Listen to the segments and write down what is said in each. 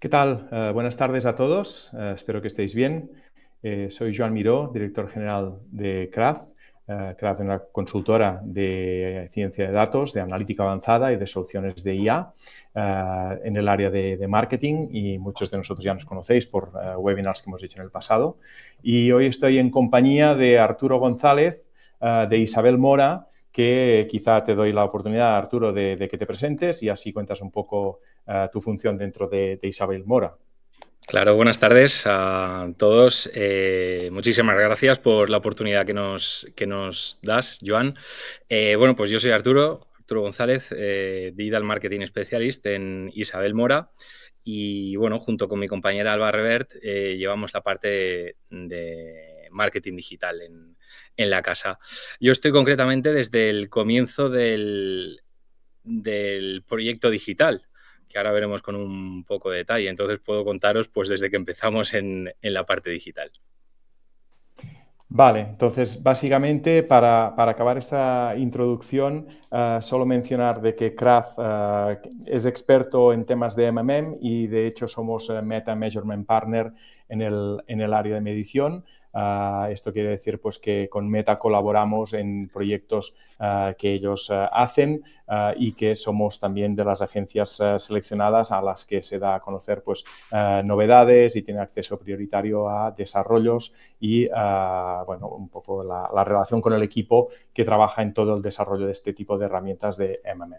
¿Qué tal? Buenas tardes a todos. Espero que estéis bien. Soy Joan Miró, director general de CRAF. CRAF es una consultora de ciencia de datos, de analítica avanzada y de soluciones de IA en el área de marketing, y muchos de nosotros ya nos conocéis por webinars que hemos hecho en el pasado. Y hoy estoy en compañía de Arturo González, de Isabel Mora, que quizá te doy la oportunidad, Arturo, de que te presentes y así cuentas un poco tu función dentro de Isabel Mora. Claro, buenas tardes a todos. Muchísimas gracias por la oportunidad que nos das, Joan. Bueno, pues yo soy Arturo González, Digital Marketing Specialist en Isabel Mora. Y bueno, junto con mi compañera Alba Revert, llevamos la parte de marketing digital en la casa. Yo estoy concretamente desde el comienzo del proyecto digital, que ahora veremos con un poco de detalle. Entonces puedo contaros pues desde que empezamos en la parte digital. Vale, entonces básicamente para acabar esta introducción, solo mencionar de que CRAF es experto en temas de MMM y de hecho somos Meta Measurement Partner en el área de medición. Esto quiere decir pues, que con Meta colaboramos en proyectos que ellos hacen y que somos también de las agencias seleccionadas a las que se da a conocer pues, novedades y tiene acceso prioritario a desarrollos y bueno, un poco la relación con el equipo que trabaja en todo el desarrollo de este tipo de herramientas de MMM.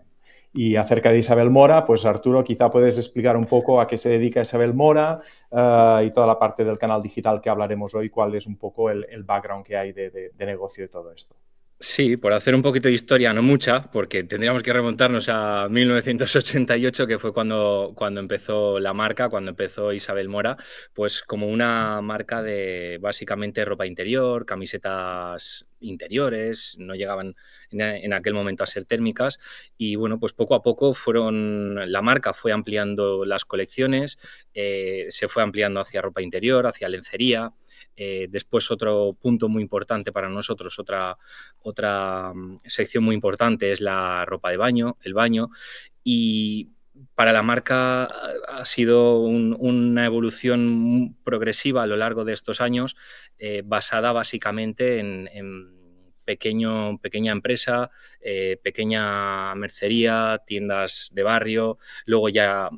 Y acerca de Isabel Mora, pues Arturo, quizá puedes explicar un poco a qué se dedica Isabel Mora y toda la parte del canal digital que hablaremos hoy, cuál es un poco el background que hay de negocio de todo esto. Sí, por hacer un poquito de historia, no mucha, porque tendríamos que remontarnos a 1988, que fue cuando empezó la marca, cuando empezó Isabel Mora, pues como una marca de básicamente ropa interior, camisetas interiores, no llegaban en aquel momento a ser térmicas, y bueno, pues poco a poco la marca fue ampliando las colecciones, se fue ampliando hacia ropa interior, hacia lencería. Después otro punto muy importante para nosotros, otra sección muy importante es la ropa de baño, el baño, y para la marca ha sido una evolución progresiva a lo largo de estos años, basada básicamente en pequeña empresa, pequeña mercería, tiendas de barrio. Luego ya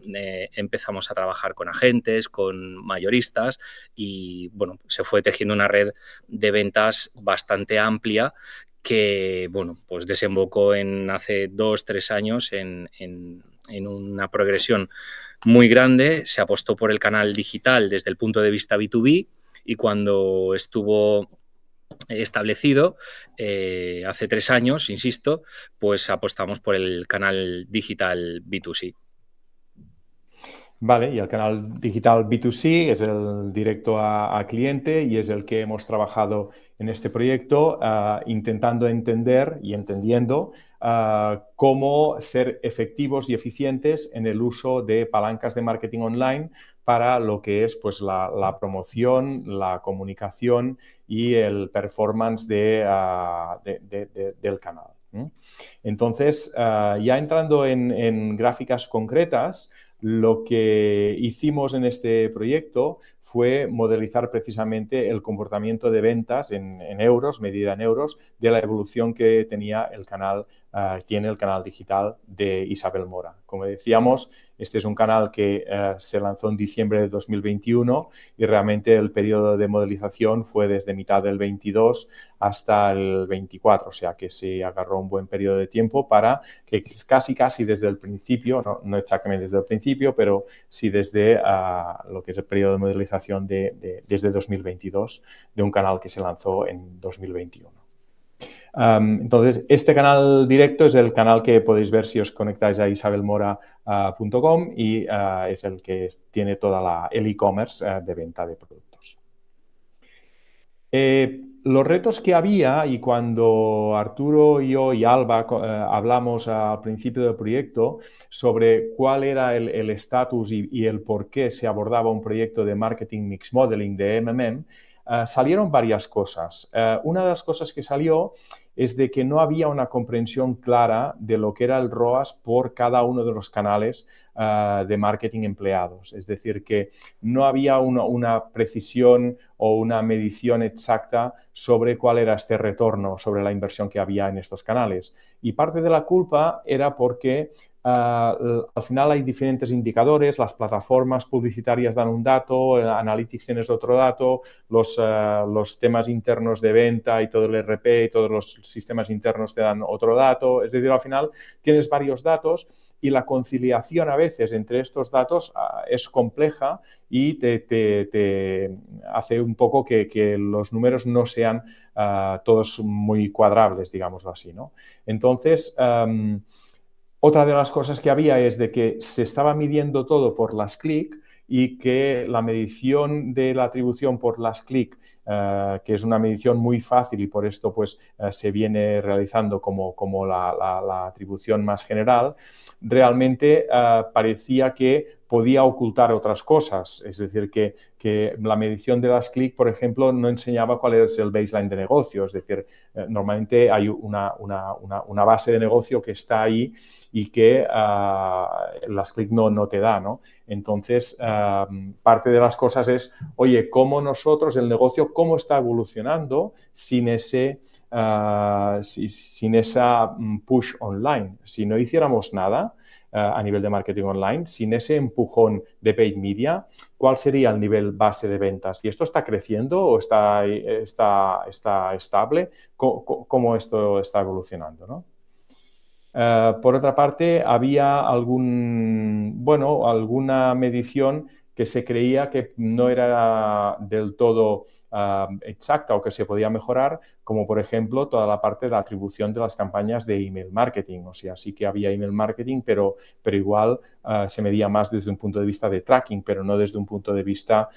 empezamos a trabajar con agentes, con mayoristas y bueno, se fue tejiendo una red de ventas bastante amplia que bueno, pues desembocó en hace 2-3 años en una progresión muy grande. Se apostó por el canal digital desde el punto de vista B2B y cuando estuvo establecido hace 3 años, insisto, pues apostamos por el canal digital B2C. Vale, y el canal digital B2C es el directo a cliente y es el que hemos trabajado en este proyecto, intentando entender y entendiendo cómo ser efectivos y eficientes en el uso de palancas de marketing online para lo que es pues, la promoción, la comunicación y el performance del canal. Entonces, ya entrando en gráficas concretas, lo que hicimos en este proyecto fue modelizar precisamente el comportamiento de ventas en euros, medida en euros, de la evolución que tenía el canal, tiene el canal digital de Isabel Mora. Como decíamos, este es un canal que se lanzó en diciembre de 2021 y realmente el periodo de modelización fue desde mitad del 22 hasta el 24, o sea que se agarró un buen periodo de tiempo para que casi desde el principio, no exactamente desde el principio, pero sí desde lo que es el periodo de modelización desde 2022 de un canal que se lanzó en 2021. Entonces, este canal directo es el canal que podéis ver si os conectáis a isabelmora.com y es el que tiene toda el e-commerce de venta de productos. Los retos que había, y cuando Arturo y yo y Alba hablamos al principio del proyecto sobre cuál era el estatus y el por qué se abordaba un proyecto de marketing mix modeling de MMM, salieron varias cosas. Una de las cosas que salió es de que no había una comprensión clara de lo que era el ROAS por cada uno de los canales de marketing empleados. Es decir, que no había una precisión o una medición exacta sobre cuál era este retorno sobre la inversión que había en estos canales. Y parte de la culpa era porque al final hay diferentes indicadores, las plataformas publicitarias dan un dato, Analytics tienes otro dato, los temas internos de venta y todo el RP y todos los sistemas internos te dan otro dato. Es decir, al final tienes varios datos y la conciliación a veces entre estos datos es compleja y te hace un poco que los números no sean todos muy cuadrables, digámoslo así, ¿no? Entonces, otra de las cosas que había es de que se estaba midiendo todo por las clic y que la medición de la atribución por las clic, que es una medición muy fácil y por esto pues, se viene realizando como la atribución más general, realmente parecía que podía ocultar otras cosas. Es decir, que la medición de las clic, por ejemplo, no enseñaba cuál es el baseline de negocio. Es decir, normalmente hay una base de negocio que está ahí y que las clic no te da, ¿no? Entonces, parte de las cosas es, oye, cómo nosotros, el negocio, cómo está evolucionando sin sin esa push online. Si no hiciéramos nada a nivel de marketing online, sin ese empujón de paid media, ¿cuál sería el nivel base de ventas? ¿Y esto está creciendo o está estable? ¿Cómo esto está evolucionando, ¿no? Por otra parte, había alguna medición que se creía que no era del todo exacta o que se podía mejorar, como por ejemplo toda la parte de la atribución de las campañas de email marketing. O sea, sí que había email marketing, pero igual se medía más desde un punto de vista de tracking, pero no desde un punto de vista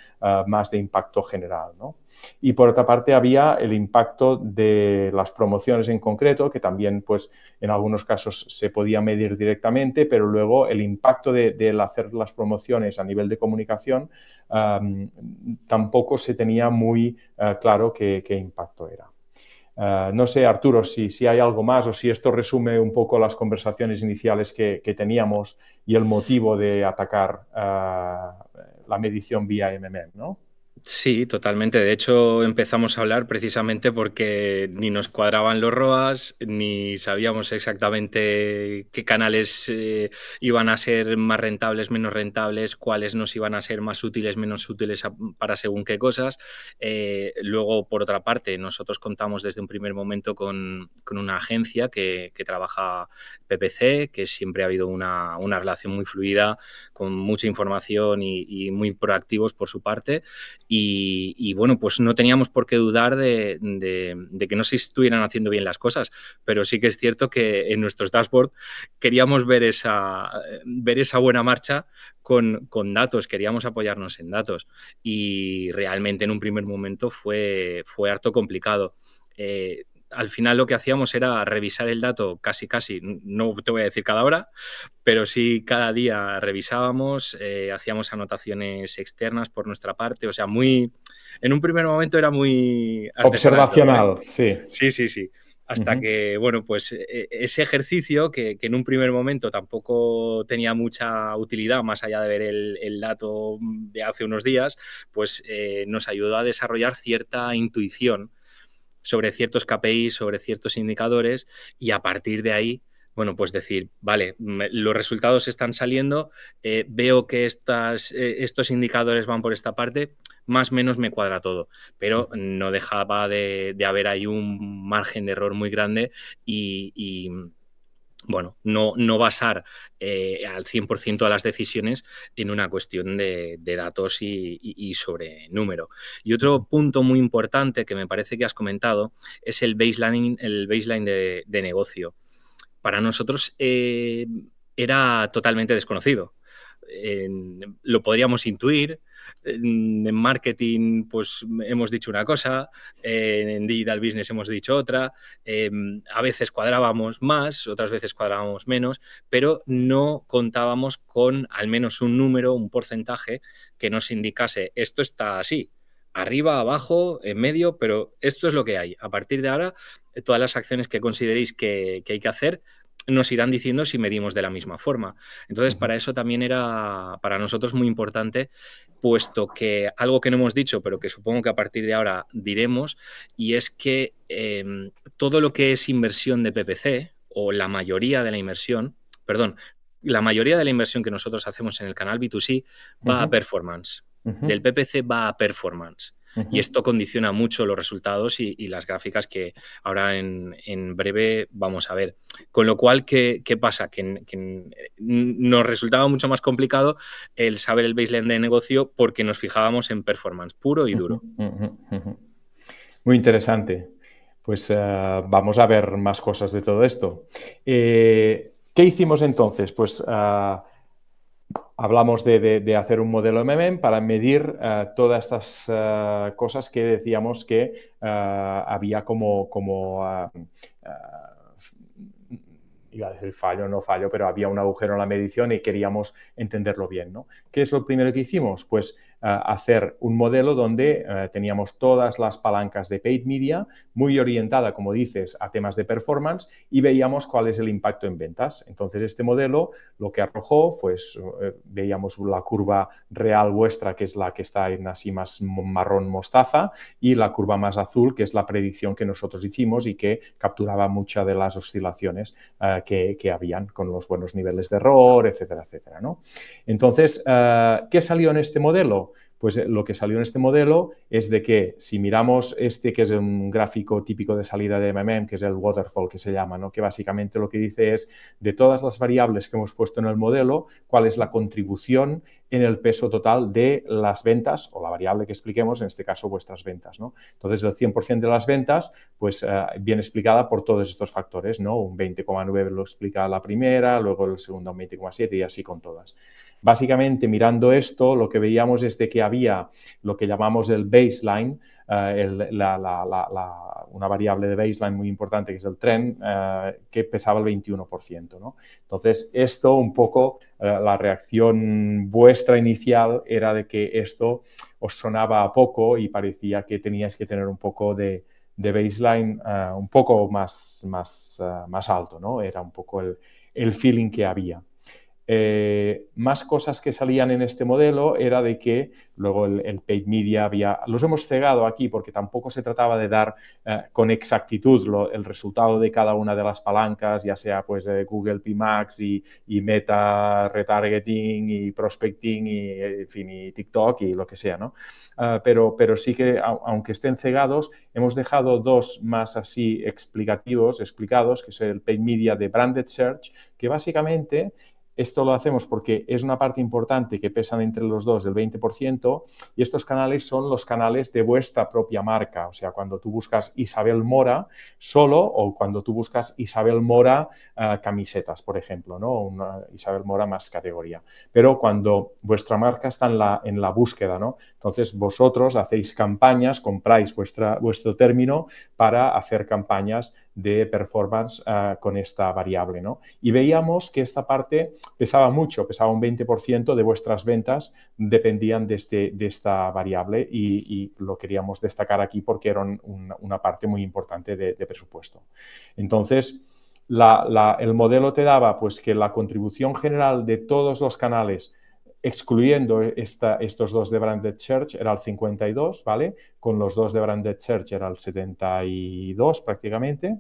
más de impacto general, ¿no? Y por otra parte había el impacto de las promociones en concreto, que también pues en algunos casos se podía medir directamente, pero luego el impacto de hacer las promociones a nivel de comunicación tampoco se tenía muy claro qué impacto era. No sé, Arturo, si hay algo más o si esto resume un poco las conversaciones iniciales que teníamos y el motivo de atacar la medición vía MMM, ¿no? Sí, totalmente. De hecho, empezamos a hablar precisamente porque ni nos cuadraban los ROAS, ni sabíamos exactamente qué canales iban a ser más rentables, menos rentables, cuáles nos iban a ser más útiles, menos útiles para según qué cosas. Luego, por otra parte, nosotros contamos desde un primer momento con una agencia que trabaja PPC, que siempre ha habido una relación muy fluida, con mucha información y muy proactivos por su parte. Y bueno, pues no teníamos por qué dudar de que no se estuvieran haciendo bien las cosas, pero sí que es cierto que en nuestros dashboards queríamos ver esa buena marcha con datos, queríamos apoyarnos en datos y realmente en un primer momento fue harto complicado. Al final lo que hacíamos era revisar el dato casi, no te voy a decir cada hora, pero sí cada día revisábamos, hacíamos anotaciones externas por nuestra parte, o sea, en un primer momento era muy artesanal todo, ¿eh? Observacional, sí. Sí. Hasta que, bueno, pues ese ejercicio que en un primer momento tampoco tenía mucha utilidad, más allá de ver el dato de hace unos días, pues nos ayudó a desarrollar cierta intuición sobre ciertos KPIs, sobre ciertos indicadores y a partir de ahí, bueno, pues decir, vale, los resultados están saliendo, veo que estos indicadores van por esta parte, más o menos me cuadra todo, pero no dejaba de haber ahí un margen de error muy grande y bueno, no basar al 100% de las decisiones en una cuestión de datos y sobre número. Y otro punto muy importante que me parece que has comentado es el baseline de negocio. Para nosotros era totalmente desconocido. Lo podríamos intuir. En marketing, pues hemos dicho una cosa, en digital business hemos dicho otra. A veces cuadrábamos más, otras veces cuadrábamos menos, pero no contábamos con al menos un número, un porcentaje que nos indicase esto está así. arriba, abajo, en medio, pero esto es lo que hay. A partir de ahora, todas las acciones que consideréis que hay que hacer nos irán diciendo si medimos de la misma forma. Entonces, Ujú, para eso también era para nosotros muy importante, puesto que algo que no hemos dicho, pero que supongo que a partir de ahora diremos, y es que todo lo que es inversión de PPC, o la mayoría de la inversión, perdón, la mayoría de la inversión que nosotros hacemos en el canal B2C va a ujú, performance. ujú, Del PPC va a performance. Y ujú. esto condiciona mucho los resultados y las gráficas que ahora en breve vamos a ver. Con lo cual, ¿qué pasa? Que nos resultaba mucho más complicado el saber el baseline de negocio porque nos fijábamos en performance puro y Ujú, duro. ujú, ujú. Muy interesante. Pues vamos a ver más cosas de todo esto. ¿Qué hicimos entonces? Pues hablamos de hacer un modelo MMM para medir todas estas cosas que decíamos que había iba a decir fallo, no fallo, pero había un agujero en la medición y queríamos entenderlo bien, ¿no? ¿Qué es lo primero que hicimos? Pues hacer un modelo donde teníamos todas las palancas de paid media muy orientada, como dices, a temas de performance y veíamos cuál es el impacto en ventas. Entonces, este modelo lo que arrojó, pues veíamos la curva real vuestra, que es la que está en así más marrón mostaza, y la curva más azul, que es la predicción que nosotros hicimos y que capturaba muchas de las oscilaciones que habían con los buenos niveles de error, etcétera, etcétera, ¿no? Entonces, ¿qué salió en este modelo? Pues lo que salió en este modelo es de que si miramos este, que es un gráfico típico de salida de MMM, que es el waterfall que se llama, ¿no? Que básicamente lo que dice es de todas las variables que hemos puesto en el modelo, cuál es la contribución en el peso total de las ventas o la variable que expliquemos, en este caso vuestras ventas, ¿no? Entonces, el 100% de las ventas, pues viene explicada por todos estos factores, ¿no? Un 20,9 lo explica la primera, luego el segundo un 20,7 y así con todas. Básicamente, mirando esto, lo que veíamos es de que había lo que llamamos el baseline, una variable de baseline muy importante que es el trend, que pesaba el 21%, ¿no? Entonces, esto un poco, la reacción vuestra inicial era de que esto os sonaba a poco y parecía que teníais que tener un poco de baseline un poco más alto, ¿no? Era un poco el feeling que había. Más cosas que salían en este modelo era de que luego el paid media los hemos cegado aquí porque tampoco se trataba de dar con exactitud el resultado de cada una de las palancas, ya sea pues Google PMax y Meta Retargeting y Prospecting y, en fin, y TikTok y lo que sea, ¿no? Pero sí que, aunque estén cegados, hemos dejado dos más así explicados, que es el paid media de Branded Search, que básicamente esto lo hacemos porque es una parte importante que pesan entre los dos del 20% y estos canales son los canales de vuestra propia marca. O sea, cuando tú buscas Isabel Mora solo o cuando tú buscas Isabel Mora camisetas, por ejemplo, ¿no? Una Isabel Mora más categoría. Pero cuando vuestra marca está en la búsqueda, ¿no? Entonces vosotros hacéis campañas, compráis vuestro término para hacer campañas de performance con esta variable, ¿no? Y veíamos que esta parte pesaba mucho, pesaba un 20% de vuestras ventas dependían de esta variable y lo queríamos destacar aquí porque era una parte muy importante de presupuesto. Entonces, el modelo te daba pues que la contribución general de todos los canales excluyendo estos dos de Branded Search era el 52, ¿vale? Con los dos de Branded Search era el 72 prácticamente.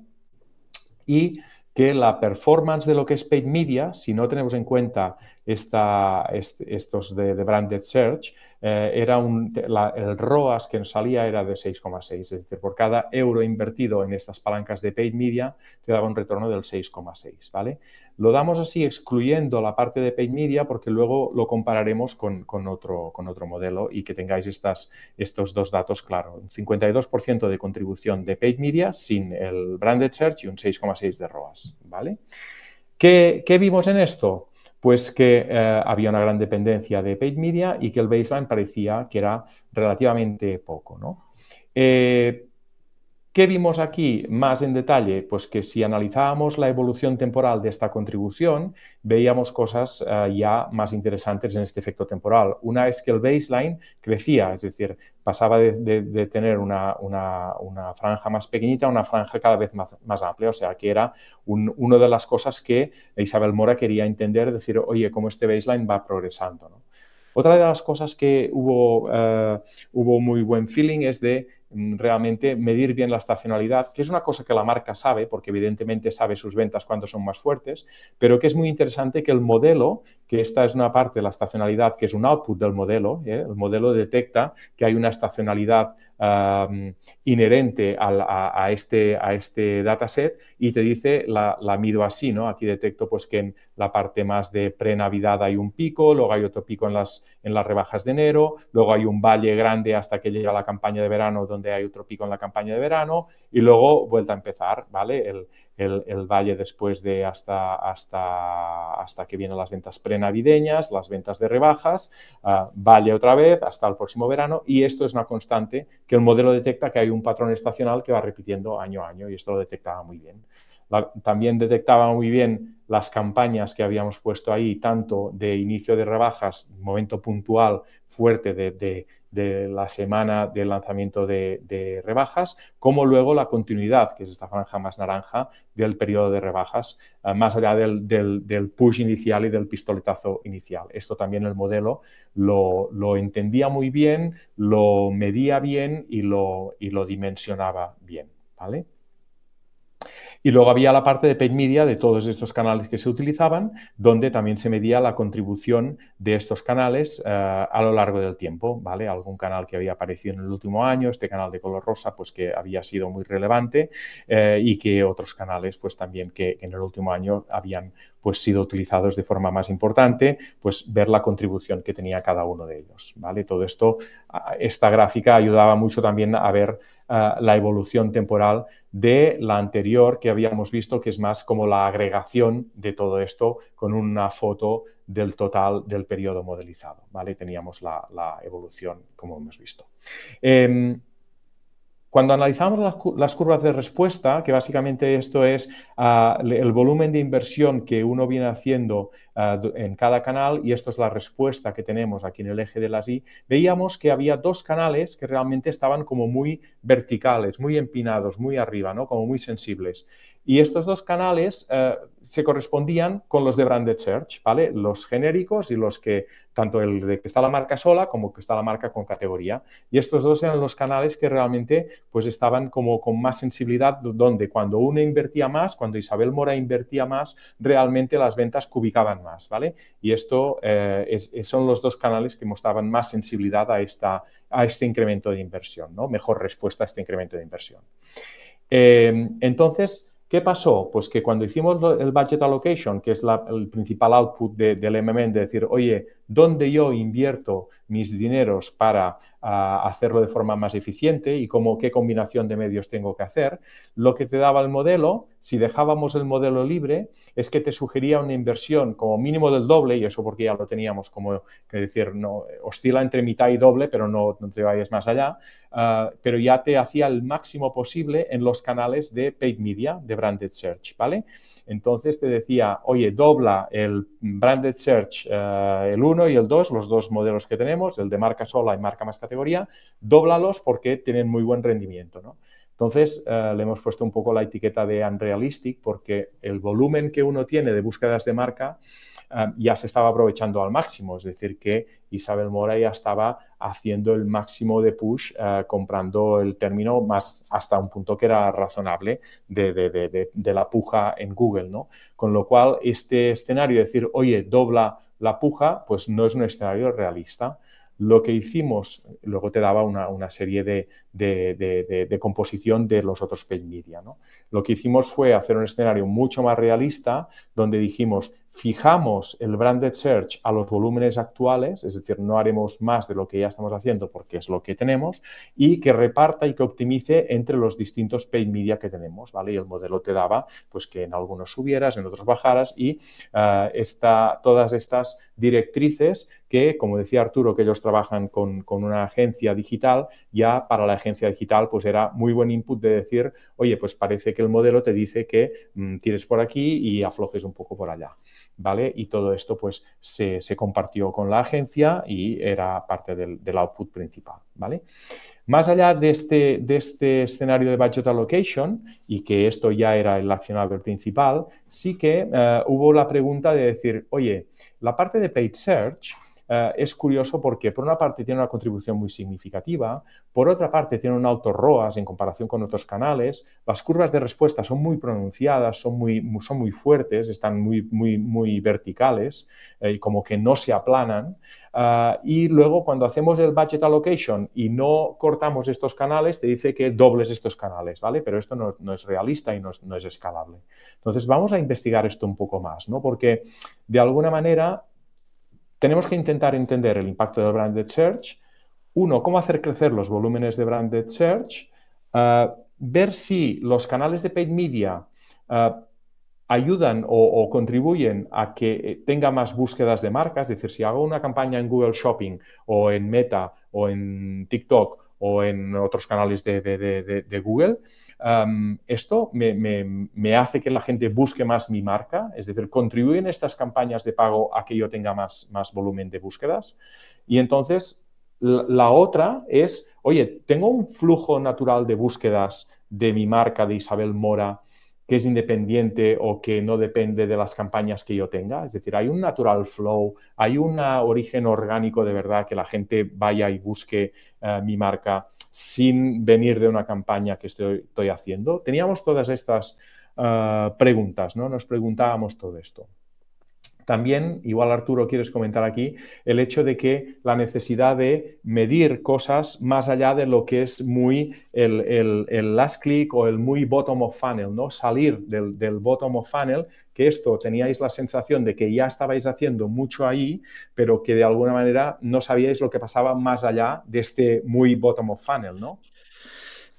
Y que la performance de lo que es paid media, si no tenemos en cuenta estos de Branded Search, el ROAS que nos salía era de 6,6. Es decir, por cada euro invertido en estas palancas de paid media, te daba un retorno del 6,6, ¿vale? Lo damos así excluyendo la parte de paid media porque luego lo compararemos con otro modelo y que tengáis estos dos datos claros. Un 52% de contribución de paid media sin el branded search y un 6,6 de ROAS, ¿vale? ¿Qué vimos en esto? Pues que había una gran dependencia de paid media y que el baseline parecía que era relativamente poco, ¿no? ¿Qué vimos aquí más en detalle? Pues que si analizábamos la evolución temporal de esta contribución, veíamos cosas ya más interesantes en este efecto temporal. Una es que el baseline crecía, es decir, pasaba de tener una franja más pequeñita a una franja cada vez más amplia. O sea, que era una de las cosas que Isabel Mora quería entender, decir, oye, cómo este baseline va progresando, ¿no? Otra de las cosas que hubo muy buen feeling es de realmente medir bien la estacionalidad, que es una cosa que la marca sabe, porque evidentemente sabe sus ventas cuando son más fuertes, pero que es muy interesante que el modelo, que esta es una parte de la estacionalidad, que es un output del modelo, el modelo detecta que hay una estacionalidad inherente a este dataset y te dice, la mido así, ¿no? Aquí detecto pues que en la parte más de pre-Navidad hay un pico, luego hay otro pico en las rebajas de enero, luego hay un valle grande hasta que llega la campaña de verano donde hay otro pico en la campaña de verano y luego vuelta a empezar, ¿vale? El valle después de hasta que vienen las ventas prenavideñas, las ventas de rebajas, valle otra vez hasta el próximo verano y esto es una constante que el modelo detecta que hay un patrón estacional que va repitiendo año a año y esto lo detectaba muy bien. También detectaba muy bien las campañas que habíamos puesto ahí, tanto de inicio de rebajas, momento puntual fuerte de la semana del lanzamiento de rebajas, como luego la continuidad, que es esta franja más naranja, del periodo de rebajas, más allá del push inicial y del pistoletazo inicial. Esto también el modelo lo entendía muy bien, lo medía bien y lo dimensionaba bien, ¿vale? Y luego había la parte de paid media de todos estos canales que se utilizaban, donde también se medía la contribución de estos canales a lo largo del tiempo, ¿vale? Algún canal que había aparecido en el último año, este canal de color rosa, pues que había sido muy relevante y que otros canales, pues también que en el último año habían pues sido utilizados de forma más importante, pues ver la contribución que tenía cada uno de ellos, ¿vale? Todo esto, esta gráfica ayudaba mucho también a ver la evolución temporal de la anterior que habíamos visto, que es más como la agregación de todo esto con una foto del total del periodo modelizado, ¿vale? Teníamos la evolución como hemos visto. Cuando analizamos las curvas de respuesta, que básicamente esto es el volumen de inversión que uno viene haciendo en cada canal, y esto es la respuesta que tenemos aquí en el eje de las Y, veíamos que había dos canales que realmente estaban como muy verticales, muy empinados, muy arriba, ¿no? Como muy sensibles. Y estos dos canales se correspondían con los de Branded Search, ¿vale? Los genéricos y los que, tanto el de que está la marca sola como que está la marca con categoría. Y estos dos eran los canales que realmente pues estaban como con más sensibilidad, donde cuando uno invertía más, cuando Isabel Mora invertía más, realmente las ventas cubicaban más, ¿vale? Y esto son los dos canales que mostraban más sensibilidad a este incremento de inversión, ¿no? Mejor respuesta a este incremento de inversión. Entonces, ¿qué pasó? Pues que cuando hicimos el budget allocation, que es el principal output del MMM, de decir, oye, ¿dónde yo invierto mis dineros para hacerlo de forma más eficiente y qué combinación de medios tengo que hacer? Lo que te daba el modelo, si dejábamos el modelo libre, es que te sugería una inversión como mínimo del doble, y eso porque ya lo teníamos como, que decir, no, oscila entre mitad y doble, pero no te vayas más allá, pero ya te hacía el máximo posible en los canales de paid media, de branded search, ¿vale? Entonces te decía, oye, dobla el branded search, el 1 y el 2, los dos modelos que tenemos, el de marca sola y marca más categoría, dóblalos porque tienen muy buen rendimiento, ¿no? Entonces, le hemos puesto un poco la etiqueta de unrealistic porque el volumen que uno tiene de búsquedas de marca ya se estaba aprovechando al máximo, es decir, que Isabel Mora ya estaba haciendo el máximo de push, comprando el término más hasta un punto que era razonable de la puja en Google, ¿no? Con lo cual, este escenario de decir, oye, dobla la puja, pues no es un escenario realista. Lo que hicimos, luego te daba una serie de composición de los otros paid media, ¿no? Lo que hicimos fue hacer un escenario mucho más realista donde dijimos, fijamos el branded search a los volúmenes actuales, es decir, no haremos más de lo que ya estamos haciendo porque es lo que tenemos, y que reparta y que optimice entre los distintos paid media que tenemos, ¿vale? Y el modelo te daba pues que en algunos subieras, en otros bajaras, y todas estas directrices que, como decía Arturo, que ellos trabajan con una agencia digital, ya para la agencia digital pues era muy buen input de decir, oye, pues parece que el modelo te dice que tires por aquí y aflojes un poco por allá, ¿vale? Y todo esto pues se compartió con la agencia y era parte del output principal, ¿vale? Más allá de este escenario de budget allocation, y que esto ya era el accionable principal, sí que hubo la pregunta de decir, oye, la parte de paid search es curioso porque por una parte tiene una contribución muy significativa, por otra parte tiene un alto ROAS en comparación con otros canales, las curvas de respuesta son muy pronunciadas, son muy fuertes, están muy verticales, como que no se aplanan. Y luego cuando hacemos el budget allocation y no cortamos estos canales, te dice que dobles estos canales, ¿vale? Pero esto no es realista y no es escalable. Entonces vamos a investigar esto un poco más, ¿no? Porque de alguna manera tenemos que intentar entender el impacto del branded search. Uno, cómo hacer crecer los volúmenes de branded search. Ver si los canales de paid media ayudan o contribuyen a que tenga más búsquedas de marcas. Es decir, si hago una campaña en Google Shopping o en Meta o en TikTok o en otros canales de Google, esto me hace que la gente busque más mi marca, es decir, contribuyen estas campañas de pago a que yo tenga más volumen de búsquedas. Y entonces, la otra es, oye, tengo un flujo natural de búsquedas de mi marca de Isabel Mora que es independiente o que no depende de las campañas que yo tenga. Es decir, hay un natural flow, hay un origen orgánico de verdad que la gente vaya y busque mi marca sin venir de una campaña que estoy haciendo. Teníamos todas estas preguntas, ¿no? Nos preguntábamos todo esto. También, igual Arturo, quieres comentar aquí, el hecho de que la necesidad de medir cosas más allá de lo que es muy el last click o el muy bottom of funnel, ¿no? Salir del bottom of funnel, que esto teníais la sensación de que ya estabais haciendo mucho ahí, pero que de alguna manera no sabíais lo que pasaba más allá de este muy bottom of funnel, ¿no?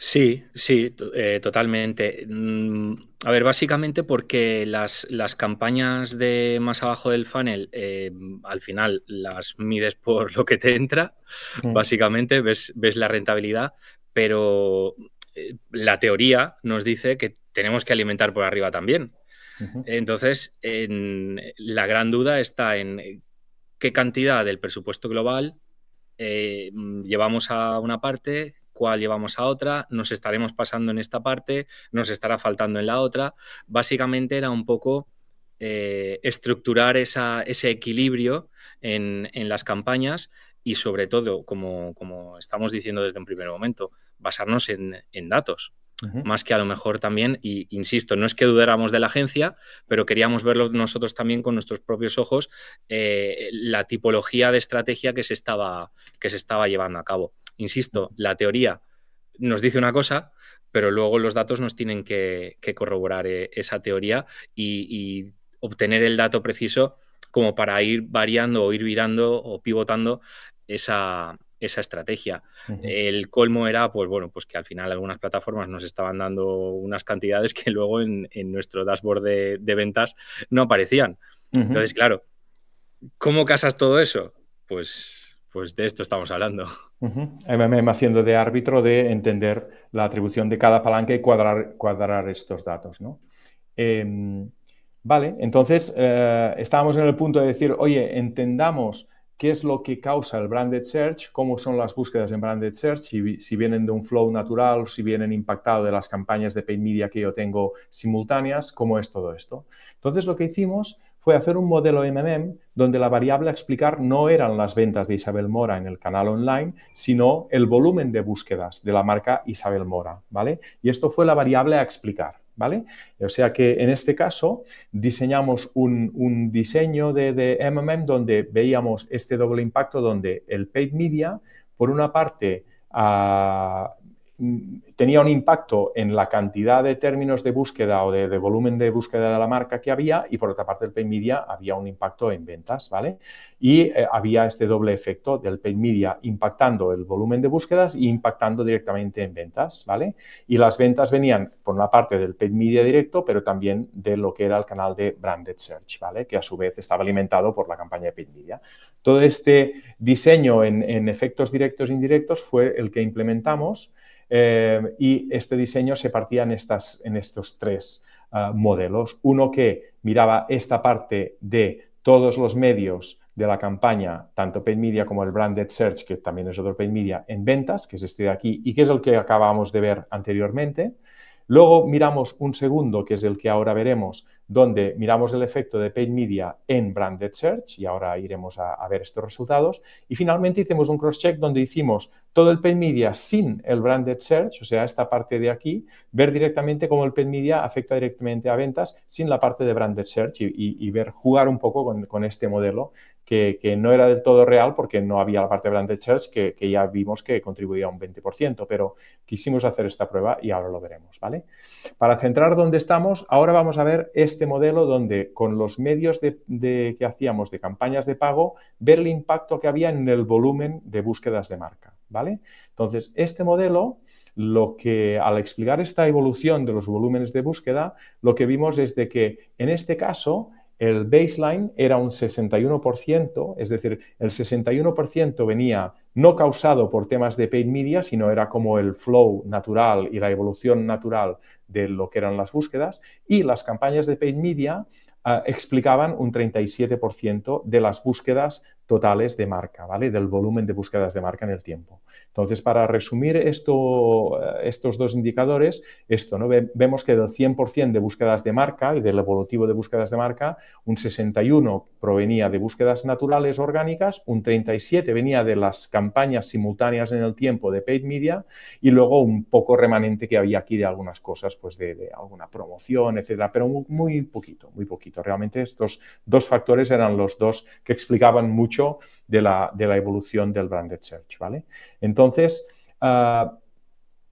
Sí, sí, totalmente. A ver, básicamente porque las campañas de más abajo del funnel, al final las mides por lo que te entra, básicamente ves la rentabilidad, pero la teoría nos dice que tenemos que alimentar por arriba también. Entonces, la gran duda está en qué cantidad del presupuesto global llevamos a una parte, cuál llevamos a otra, nos estaremos pasando en esta parte, nos estará faltando en la otra. Básicamente era un poco estructurar ese equilibrio en las campañas y sobre todo, como estamos diciendo desde un primer momento, basarnos en datos. Más que a lo mejor también, y insisto, no es que dudáramos de la agencia, pero queríamos verlo nosotros también con nuestros propios ojos, la tipología de estrategia que se estaba llevando a cabo. Insisto, la teoría nos dice una cosa, pero luego los datos nos tienen que corroborar esa teoría y obtener el dato preciso como para ir variando o ir virando o pivotando esa estrategia. El colmo era, pues bueno, pues que al final algunas plataformas nos estaban dando unas cantidades que luego en nuestro dashboard de ventas no aparecían. Entonces, claro, ¿cómo casas todo eso? Pues de esto estamos hablando. MMM haciendo de árbitro de entender la atribución de cada palanca y cuadrar estos datos, ¿no? Vale, entonces estábamos en el punto de decir, oye, entendamos qué es lo que causa el branded search, cómo son las búsquedas en branded search, si vienen de un flow natural, si vienen impactados de las campañas de paid media que yo tengo simultáneas, cómo es todo esto. Entonces lo que hicimos fue hacer un modelo MMM donde la variable a explicar no eran las ventas de Isabel Mora en el canal online, sino el volumen de búsquedas de la marca Isabel Mora, ¿vale? Y esto fue la variable a explicar, ¿vale? O sea que en este caso diseñamos un diseño de MMM donde veíamos este doble impacto donde el paid media, por una parte, tenía un impacto en la cantidad de términos de búsqueda o de volumen de búsqueda de la marca que había, y por otra parte el paid media había un impacto en ventas, ¿vale? Y había este doble efecto del paid media impactando el volumen de búsquedas y impactando directamente en ventas, ¿vale? Y las ventas venían por una parte del paid media directo, pero también de lo que era el canal de branded search, ¿vale? Que a su vez estaba alimentado por la campaña de paid media. Todo este diseño en efectos directos e indirectos fue el que implementamos, y este diseño se partía en estos tres modelos. Uno que miraba esta parte de todos los medios de la campaña, tanto paid media como el branded search, que también es otro paid media, en ventas, que es este de aquí y que es el que acabamos de ver anteriormente. Luego miramos un segundo, que es el que ahora veremos, donde miramos el efecto de paid media en branded search, y ahora iremos a ver estos resultados. Y finalmente hicimos un cross-check donde hicimos todo el paid media sin el branded search, o sea, esta parte de aquí, ver directamente cómo el paid media afecta directamente a ventas sin la parte de branded search, y ver, jugar un poco con este modelo que no era del todo real porque no había la parte de branded search que ya vimos que contribuía un 20%, pero quisimos hacer esta prueba y ahora lo veremos, ¿vale? Para centrar donde estamos, ahora vamos a ver este modelo donde con los medios que hacíamos de campañas de pago, ver el impacto que había en el volumen de búsquedas de marca, ¿vale? Entonces, este modelo, lo que al explicar esta evolución de los volúmenes de búsqueda, lo que vimos es de que en este caso el baseline era un 61%, es decir, el 61% venía no causado por temas de paid media, sino era como el flow natural y la evolución natural de lo que eran las búsquedas, y las campañas de paid media explicaban un 37% de las búsquedas totales de marca, ¿vale? Del volumen de búsquedas de marca en el tiempo. Entonces, para resumir estos dos indicadores, ¿no? Vemos que del 100% de búsquedas de marca y del evolutivo de búsquedas de marca, un 61 provenía de búsquedas naturales orgánicas, un 37 venía de las campañas simultáneas en el tiempo de paid media, y luego un poco remanente que había aquí de algunas cosas, pues de alguna promoción, etcétera, pero muy poquito, muy poquito. Realmente estos dos factores eran los dos que explicaban mucho de la evolución del branded search, ¿vale? Entonces,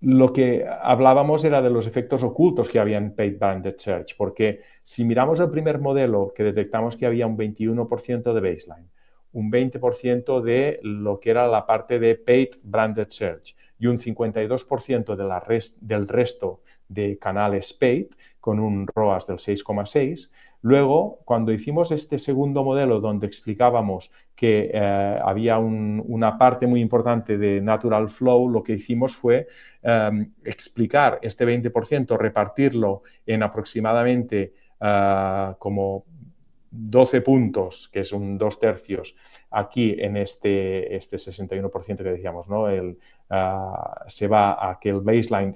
lo que hablábamos era de los efectos ocultos que había en paid branded search, porque si miramos el primer modelo, que detectamos que había un 21% de baseline, un 20% de lo que era la parte de paid branded search y un 52% del resto de canales paid, con un ROAS del 6,6. Luego, cuando hicimos este segundo modelo donde explicábamos que había una parte muy importante de natural flow, lo que hicimos fue explicar este 20%, repartirlo en aproximadamente como 12 puntos, que es un 2/3, aquí en este 61% que decíamos, ¿no? Se va a que el baseline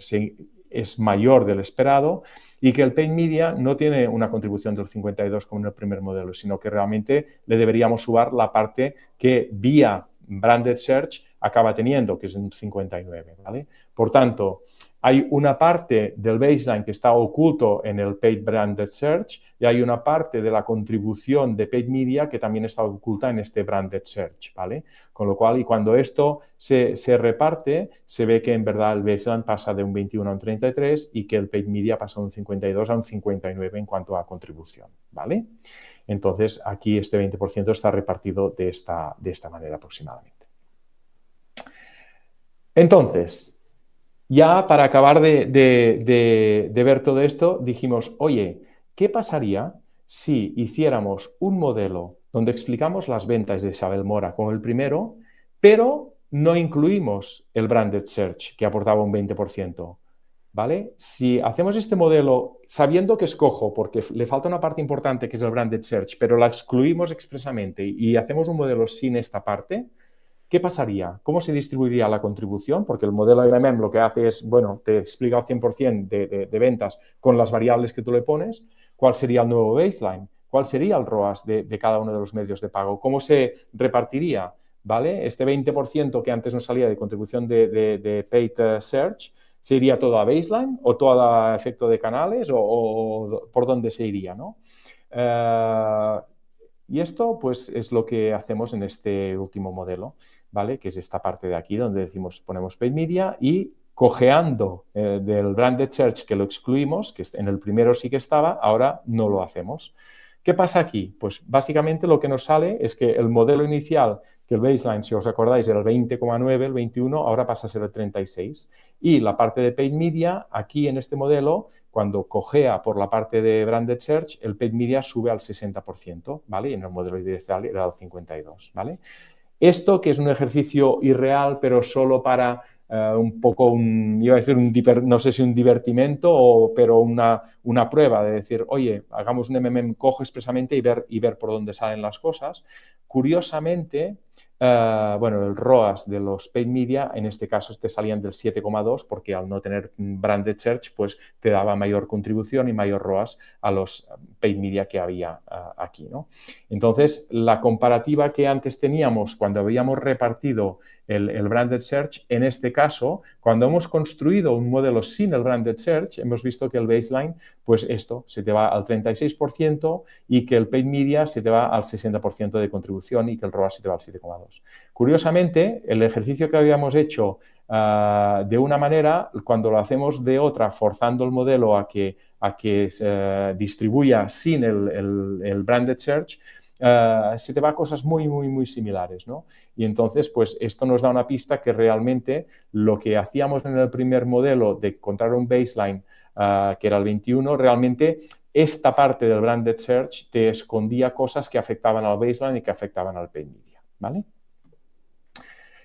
es mayor del esperado, y que el paid media no tiene una contribución del 52 como en el primer modelo, sino que realmente le deberíamos sumar la parte que vía branded search acaba teniendo, que es un 59, ¿vale? Por tanto, hay una parte del baseline que está oculto en el paid branded search, y hay una parte de la contribución de paid media que también está oculta en este branded search, ¿vale? Con lo cual, y cuando esto se reparte, se ve que en verdad el baseline pasa de un 21 a un 33 y que el paid media pasa de un 52 a un 59 en cuanto a contribución, ¿vale? Entonces, aquí este 20% está repartido de esta manera aproximadamente. Entonces, ya para acabar de ver todo esto, dijimos, oye, ¿qué pasaría si hiciéramos un modelo donde explicamos las ventas de Isabel Mora como el primero, pero no incluimos el branded search, que aportaba un 20%? ¿Vale? Si hacemos este modelo sabiendo que es cojo, porque le falta una parte importante que es el branded search, pero la excluimos expresamente y hacemos un modelo sin esta parte, ¿qué pasaría? ¿Cómo se distribuiría la contribución? Porque el modelo MMM lo que hace es, bueno, te explica al 100% de ventas con las variables que tú le pones. ¿Cuál sería el nuevo baseline? ¿Cuál sería el ROAS de cada uno de los medios de pago? ¿Cómo se repartiría? ¿Vale? Este 20% que antes nos salía de contribución de paid search, ¿se iría todo a baseline o todo a efecto de canales o por dónde se iría, ¿no? Y esto, pues, es lo que hacemos en este último modelo, ¿vale? Que es esta parte de aquí donde decimos, ponemos paid media y cojeando del branded search que lo excluimos, que en el primero sí que estaba, ahora no lo hacemos. ¿Qué pasa aquí? Pues básicamente lo que nos sale es que el modelo inicial, que el baseline, si os acordáis, era el 20,9, el 21, ahora pasa a ser el 36. Y la parte de paid media, aquí en este modelo, cuando cojea por la parte de branded search, el paid media sube al 60%, ¿vale? Y en el modelo inicial era el 52, ¿vale? Esto, que es un ejercicio irreal, pero solo para un poco, iba a decir, no sé si un divertimento, pero una prueba de decir, oye, hagamos un MMM cojo expresamente y ver por dónde salen las cosas. Curiosamente, bueno, el ROAS de los paid media, en este caso te salían del 7,2 porque al no tener branded search, pues te daba mayor contribución y mayor ROAS a los paid media que había aquí, ¿no? Entonces, la comparativa que antes teníamos cuando habíamos repartido el branded search, en este caso, cuando hemos construido un modelo sin el branded search, hemos visto que el baseline, pues esto, se te va al 36% y que el paid media se te va al 60% de contribución y que el ROAS se te va al 7,2. Curiosamente, el ejercicio que habíamos hecho de una manera, cuando lo hacemos de otra, forzando el modelo a que se distribuya sin el branded search, se te va a cosas muy, muy, muy similares, ¿no? Y entonces, pues esto nos da una pista que realmente lo que hacíamos en el primer modelo de encontrar un baseline que era el 21, realmente esta parte del branded search te escondía cosas que afectaban al baseline y que afectaban al paid media, ¿vale?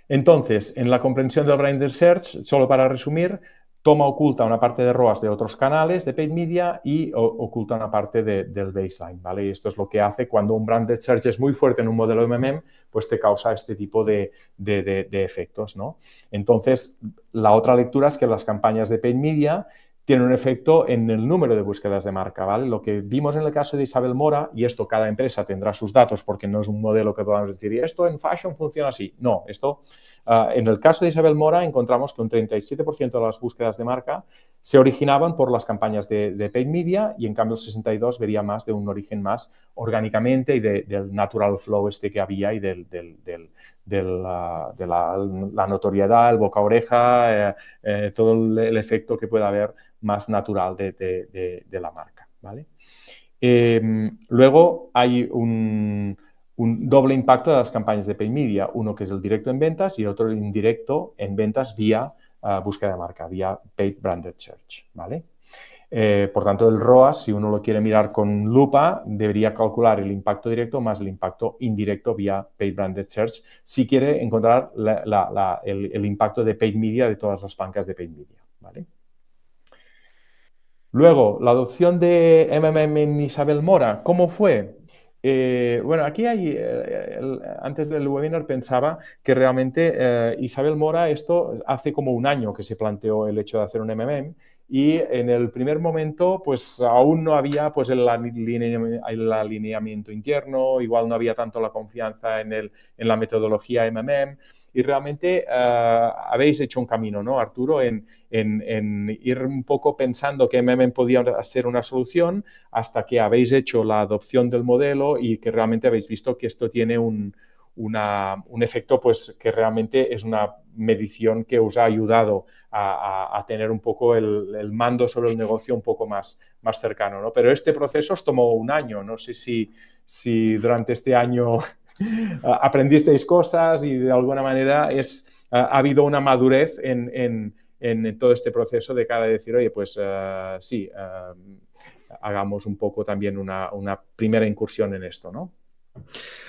Entonces, en la comprensión del branded search, solo para resumir, toma oculta una parte de ROAS de otros canales de paid media y oculta una parte del baseline, ¿vale? Y esto es lo que hace cuando un branded search es muy fuerte en un modelo MMM, pues te causa este tipo de efectos, ¿no? Entonces, la otra lectura es que las campañas de paid media tienen un efecto en el número de búsquedas de marca, ¿vale? Lo que vimos en el caso de Isabel Mora, y esto cada empresa tendrá sus datos porque no es un modelo que podamos decir, y esto en fashion funciona así. No, esto, en el caso de Isabel Mora encontramos que un 37% de las búsquedas de marca se originaban por las campañas de paid media y en cambio el 62% vería más de un origen más orgánicamente y del natural flow este que había y de la notoriedad, el boca-oreja, todo el efecto que pueda haber más natural de la marca, ¿vale? Luego hay un doble impacto de las campañas de paid media, uno que es el directo en ventas y otro el indirecto en ventas vía búsqueda de marca, vía paid branded search, ¿vale? Por tanto, el ROAS, si uno lo quiere mirar con lupa, debería calcular el impacto directo más el impacto indirecto vía paid branded search si quiere encontrar el impacto de paid media de todas las bancas de paid media, ¿vale? Luego, la adopción de MMM en Isabel Mora, ¿cómo fue? Bueno, aquí hay, antes del webinar pensaba que realmente Isabel Mora, esto hace como un año que se planteó el hecho de hacer un MMM y en el primer momento pues aún no había pues el alineamiento interno, igual no había tanto la confianza en la metodología MMM y realmente habéis hecho un camino, ¿no, Arturo? En ir un poco pensando que MMM podía ser una solución hasta que habéis hecho la adopción del modelo y que realmente habéis visto que esto tiene un efecto pues que realmente es una medición que os ha ayudado a tener un poco el mando sobre el negocio un poco más cercano, ¿no? Pero este proceso os tomó un año, no sé si durante este año aprendisteis cosas y de alguna manera ha habido una madurez en todo este proceso de cara a decir, oye, pues sí, hagamos un poco también una primera incursión en esto, ¿no?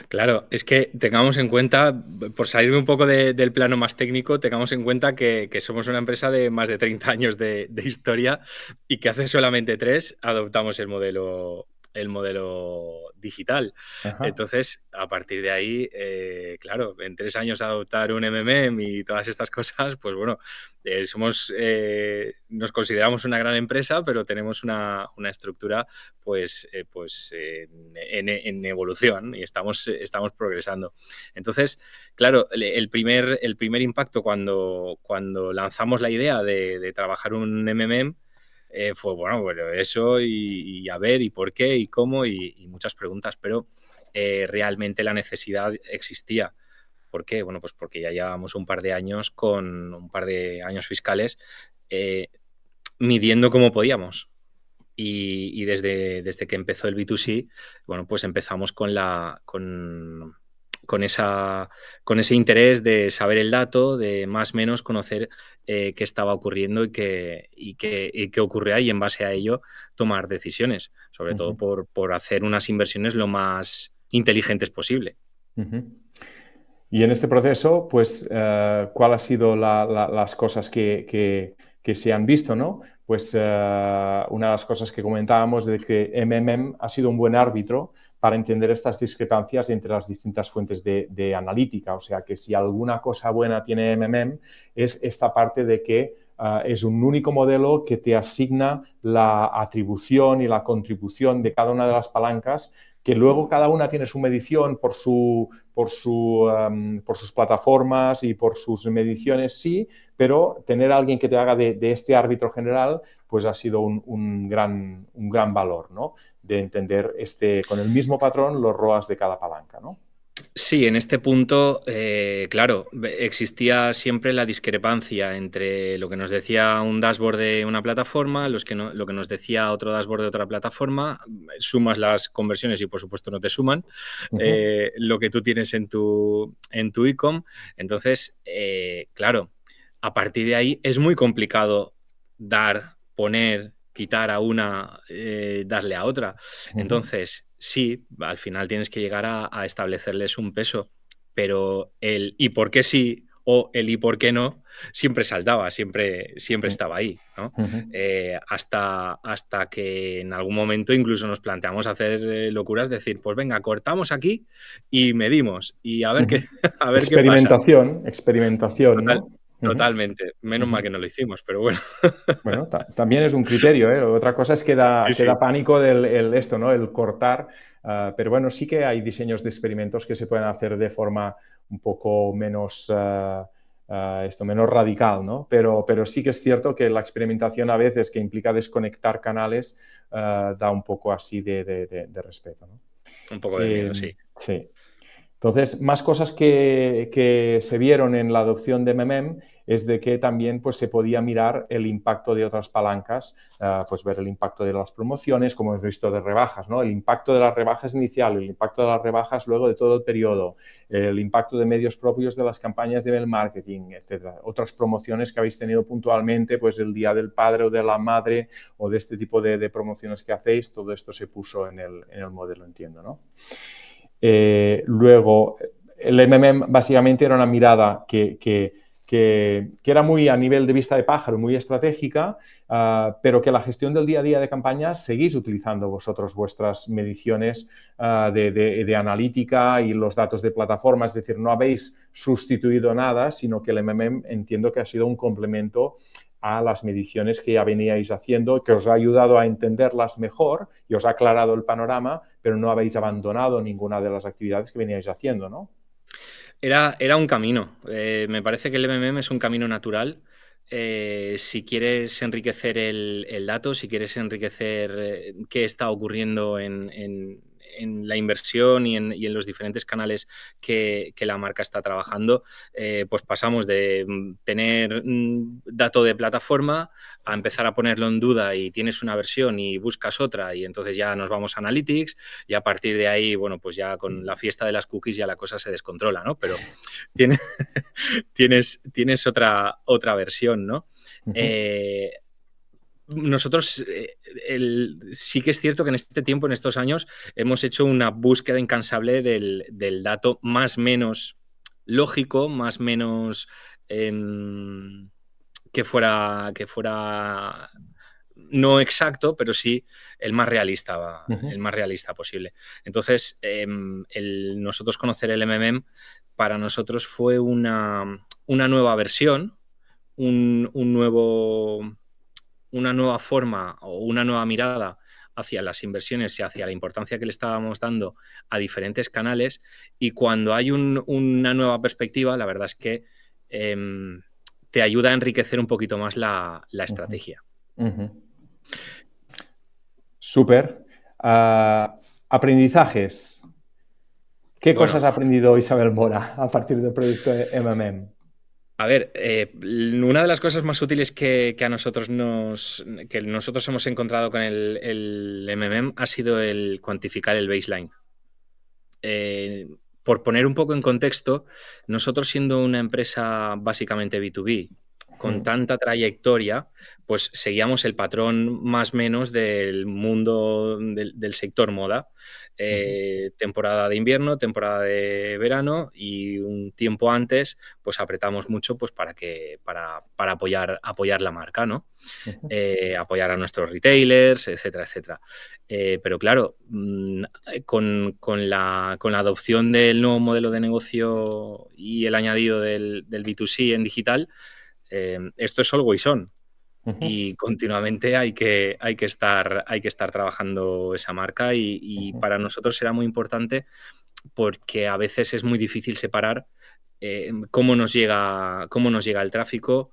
Claro, es que tengamos en cuenta, por salirme un poco del plano más técnico, tengamos en cuenta que somos una empresa de más de 30 años de historia y que hace solamente 3 adoptamos el modelo digital. Ajá. Entonces, a partir de ahí, claro, en 3 años adoptar un MMM y todas estas cosas, pues bueno, nos consideramos una gran empresa, pero tenemos una estructura pues en evolución y estamos progresando. Entonces, claro, el primer impacto cuando lanzamos la idea de trabajar un MMM fue, bueno, eso y a ver, y por qué, y cómo, y muchas preguntas, pero realmente la necesidad existía. ¿Por qué? Bueno, pues porque ya llevamos un par de años con un par de años fiscales midiendo cómo podíamos. Y desde que empezó el B2C, bueno, pues empezamos con ese interés de saber el dato, de más o menos conocer qué estaba ocurriendo y qué ocurría, y en base a ello tomar decisiones, sobre todo por hacer unas inversiones lo más inteligentes posible. Y en este proceso, pues, ¿cuál ha sido las cosas que se han visto, ¿no? Pues una de las cosas que comentábamos de que MMM ha sido un buen árbitro para entender estas discrepancias entre las distintas fuentes de analítica. O sea, que si alguna cosa buena tiene MMM es esta parte de que es un único modelo que te asigna la atribución y la contribución de cada una de las palancas, que luego cada una tiene su medición por sus plataformas y por sus mediciones, sí, pero tener a alguien que te haga de este árbitro general, pues ha sido un gran valor, ¿no? De entender con el mismo patrón los ROAS de cada palanca, ¿no? Sí, en este punto, claro, existía siempre la discrepancia entre lo que nos decía un dashboard de una plataforma, lo que nos decía otro dashboard de otra plataforma, sumas las conversiones y por supuesto no te suman lo que tú tienes en tu e-com. Entonces, claro, a partir de ahí es muy complicado poner, quitar a una, darle a otra. Entonces, sí, al final tienes que llegar a establecerles un peso, pero el y por qué sí o el y por qué no siempre saltaba, siempre estaba ahí, ¿no? Hasta que en algún momento incluso nos planteamos hacer locuras, decir, pues venga, cortamos aquí y medimos y a ver qué, a ver qué pasa. Experimentación, Total, ¿no? totalmente. Menos mal que no lo hicimos, pero bueno. Bueno, también es un criterio, ¿eh? Otra cosa es que da, Sí, sí. pánico esto, ¿no? El cortar. Pero bueno, sí que hay diseños de experimentos que se pueden hacer de forma un poco menos, menos radical, ¿no? Pero sí que es cierto que la experimentación a veces que implica desconectar canales da un poco así de respeto, ¿no? Un poco de miedo, sí. Sí. Entonces, más cosas que se vieron en la adopción de MMM es de que también pues, se podía mirar el impacto de otras palancas, pues ver el impacto de las promociones, como hemos visto de rebajas, ¿no? El impacto de las rebajas inicial, el impacto de las rebajas luego de todo el periodo, el impacto de medios propios de las campañas de email marketing, etcétera. Otras promociones que habéis tenido puntualmente, pues el Día del Padre o de la Madre o de este tipo de promociones que hacéis, todo esto se puso en el modelo, entiendo, ¿no? Luego, el MMM básicamente era una mirada que era muy a nivel de vista de pájaro, muy estratégica, pero que la gestión del día a día de campañas seguís utilizando vosotros vuestras mediciones de analítica y los datos de plataforma, es decir, no habéis sustituido nada, sino que el MMM entiendo que ha sido un complemento a las mediciones que ya veníais haciendo, que os ha ayudado a entenderlas mejor y os ha aclarado el panorama, pero no habéis abandonado ninguna de las actividades que veníais haciendo, ¿no? Era un camino. Me parece que el MMM es un camino natural. Si quieres enriquecer el dato, si quieres enriquecer qué está ocurriendo en la inversión y en los diferentes canales que la marca está trabajando, pues pasamos de tener dato de plataforma a empezar a ponerlo en duda y tienes una versión y buscas otra y entonces ya nos vamos a Analytics y a partir de ahí, bueno, pues ya con la fiesta de las cookies ya la cosa se descontrola, ¿no? Pero tienes otra versión, ¿no? Nosotros sí que es cierto que en este tiempo, en estos años, hemos hecho una búsqueda incansable del dato más menos lógico, más menos que fuera no exacto, pero sí el más realista posible. Entonces, nosotros conocer el MMM para nosotros fue una nueva versión, una nueva forma o una nueva mirada hacia las inversiones y hacia la importancia que le estábamos dando a diferentes canales, y cuando hay una nueva perspectiva, la verdad es que te ayuda a enriquecer un poquito más la estrategia. Súper. Aprendizajes. ¿Qué Bueno, cosas ha aprendido Isabel Mora a partir del proyecto MMM? a ver, una de las cosas más útiles que nosotros hemos encontrado con el MMM ha sido el cuantificar el baseline. Por poner un poco en contexto, nosotros siendo una empresa básicamente B2B, con tanta trayectoria, pues seguíamos el patrón más o menos del mundo del sector moda. Temporada de invierno, temporada de verano y un tiempo antes, pues apretamos mucho pues para apoyar la marca, ¿no? Apoyar a nuestros retailers, etcétera, etcétera. Pero claro, con la adopción del nuevo modelo de negocio y el añadido del B2C en digital, esto es always on. Y continuamente hay que estar trabajando esa marca y para nosotros será muy importante porque a veces es muy difícil separar cómo nos llega el tráfico.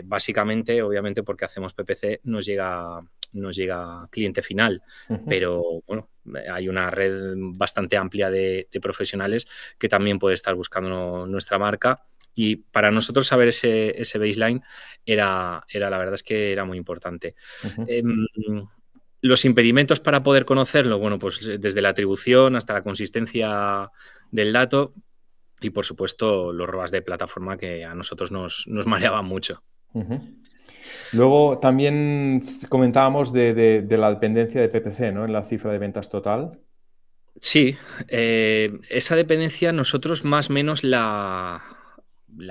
Básicamente, obviamente, porque hacemos PPC, nos llega cliente final, pero bueno, hay una red bastante amplia de profesionales que también puede estar buscando nuestra marca. Y para nosotros saber ese baseline la verdad es que era muy importante. Em, los impedimentos para poder conocerlo, bueno, pues desde la atribución hasta la consistencia del dato y, por supuesto, los ROAS de plataforma que a nosotros nos mareaban mucho. Luego también comentábamos de la dependencia de PPC, ¿no? En la cifra de ventas total. Sí, esa dependencia nosotros más o menos la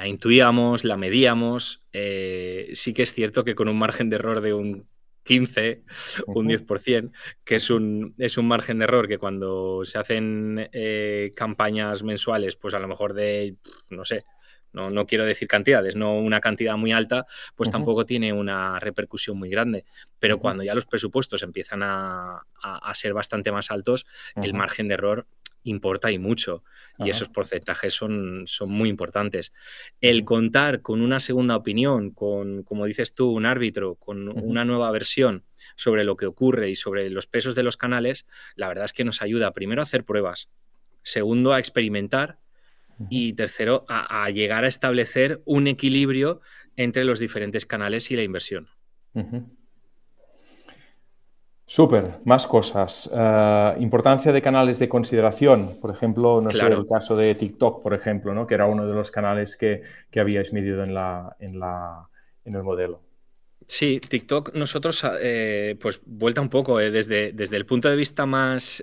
intuíamos, la medíamos. Sí que es cierto que con un margen de error de un 15, un Ujú, 10%, que es un margen de error que cuando se hacen campañas mensuales, pues a lo mejor no sé, no quiero decir cantidades, no una cantidad muy alta, pues ujú, tampoco tiene una repercusión muy grande. Pero ujú, cuando ya los presupuestos empiezan a ser bastante más altos, el ajá, margen de error importa y mucho, y ajá, esos porcentajes son muy importantes. El ujú, contar con una segunda opinión, con, como dices tú, un árbitro, con ujú, una nueva versión sobre lo que ocurre y sobre los pesos de los canales, la verdad es que nos ayuda primero a hacer pruebas, segundo a experimentar ujú, y tercero a llegar a establecer un equilibrio entre los diferentes canales y la inversión. ujú. Súper, más cosas. Importancia de canales de consideración. Por ejemplo, no sé, el Claro. caso de TikTok, por ejemplo, ¿no? Que era uno de los canales que habíais medido en el modelo. Sí, TikTok nosotros, pues vuelta un poco, desde el punto de vista más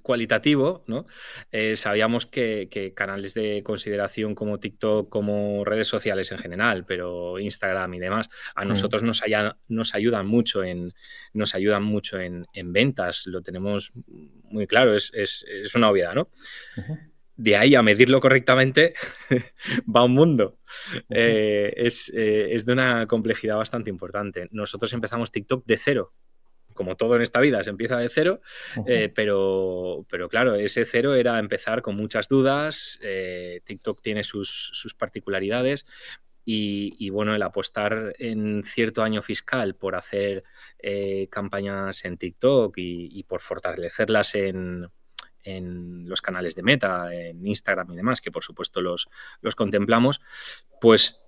cualitativo, ¿no? Sabíamos que canales de consideración como TikTok, como redes sociales en general, pero Instagram y demás, a Mm, nosotros nos ayudan mucho en ventas, lo tenemos muy claro, es una obviedad, ¿no? ujú, De ahí a medirlo correctamente va un mundo. ujú, Es de una complejidad bastante importante. Nosotros empezamos TikTok de cero. Como todo en esta vida, se empieza de cero, ujú, pero claro, ese cero era empezar con muchas dudas. TikTok tiene sus particularidades y, bueno, el apostar en cierto año fiscal por hacer campañas en TikTok y por fortalecerlas en los canales de Meta, en Instagram y demás, que por supuesto los contemplamos, pues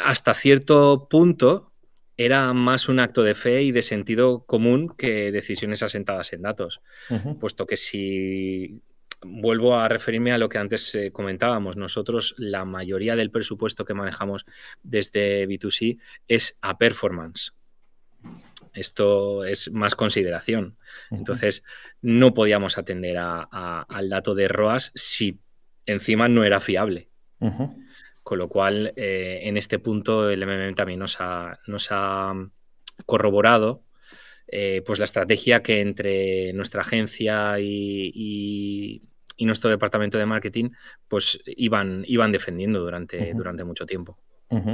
hasta cierto punto era más un acto de fe y de sentido común que decisiones asentadas en datos, ujú, puesto que si vuelvo a referirme a lo que antes comentábamos, nosotros la mayoría del presupuesto que manejamos desde B2C es a performance. Esto es más consideración. ujú, Entonces, no podíamos atender al dato de ROAS si encima no era fiable. ujú, Con lo cual, en este punto, el MMM también nos ha corroborado pues la estrategia que entre nuestra agencia y nuestro departamento de marketing pues iban defendiendo durante, ujú, durante mucho tiempo. ujú.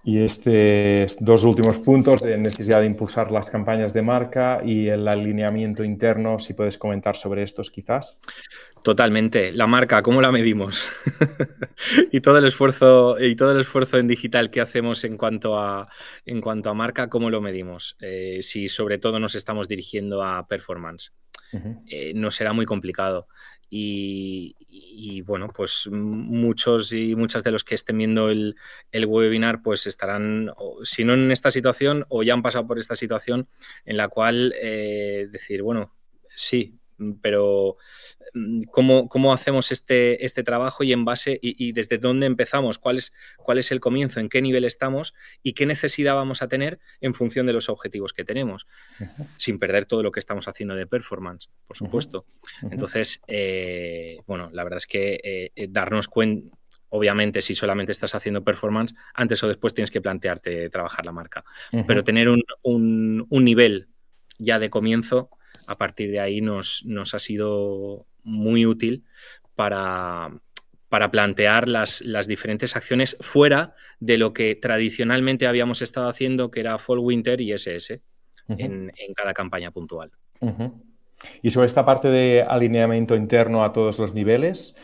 Y estos dos últimos puntos de necesidad de impulsar las campañas de marca y el alineamiento interno, si puedes comentar sobre estos quizás. Totalmente. La marca, ¿cómo la medimos? Y todo el esfuerzo en digital que hacemos en cuanto a marca, ¿cómo lo medimos? Si sobre todo nos estamos dirigiendo a performance. Ujú, Nos será muy complicado. y, bueno, pues muchos y muchas de los que estén viendo el webinar pues estarán, si no en esta situación, o ya han pasado por esta situación en la cual decir, bueno, sí, pero ¿cómo hacemos este trabajo y en base y desde dónde empezamos? ¿Cuál es el comienzo? ¿En qué nivel estamos? ¿Y qué necesidad vamos a tener en función de los objetivos que tenemos? Sin perder todo lo que estamos haciendo de performance, por supuesto. Entonces, bueno, la verdad es que darnos cuenta, obviamente, si solamente estás haciendo performance, antes o después tienes que plantearte trabajar la marca. Pero tener un nivel ya de comienzo, a partir de ahí nos ha sido muy útil para plantear las diferentes acciones fuera de lo que tradicionalmente habíamos estado haciendo, que era Fall, Winter y SS en cada campaña puntual. Y sobre esta parte de alineamiento interno a todos los niveles,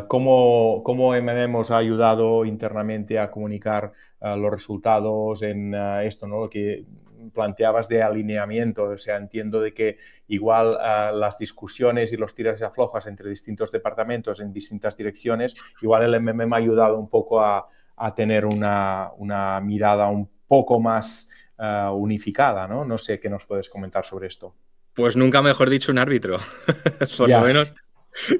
¿cómo hemos ayudado internamente a comunicar los resultados en esto, ¿no? Lo que planteabas de alineamiento? O sea, entiendo de que igual las discusiones y los tiras y aflojas entre distintos departamentos en distintas direcciones, igual el MMM ha ayudado un poco a tener una mirada un poco más unificada, ¿no? No sé qué nos puedes comentar sobre esto. Pues nunca mejor dicho un árbitro, por Ya. lo menos.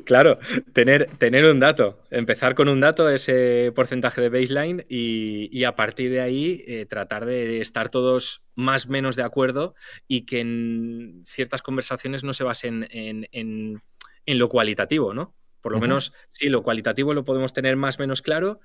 Claro, tener un dato, empezar con un dato, ese porcentaje de baseline y a partir de ahí tratar de estar todos más o menos de acuerdo y que en ciertas conversaciones no se basen en lo cualitativo, ¿no? Por lo menos, sí, lo cualitativo lo podemos tener más o menos claro,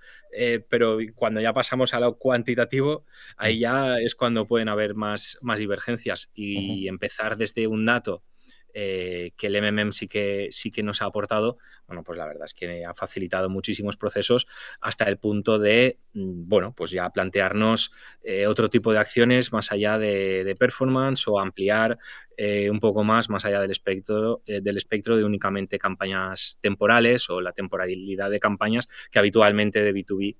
pero cuando ya pasamos a lo cuantitativo, ahí ya es cuando pueden haber más divergencias y empezar desde un dato que el MMM sí que nos ha aportado, bueno, pues la verdad es que ha facilitado muchísimos procesos hasta el punto de, bueno, pues ya plantearnos otro tipo de acciones más allá de performance o ampliar un poco más allá del espectro de únicamente campañas temporales o la temporalidad de campañas que habitualmente de B2B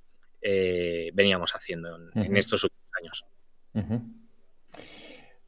veníamos haciendo en estos últimos años.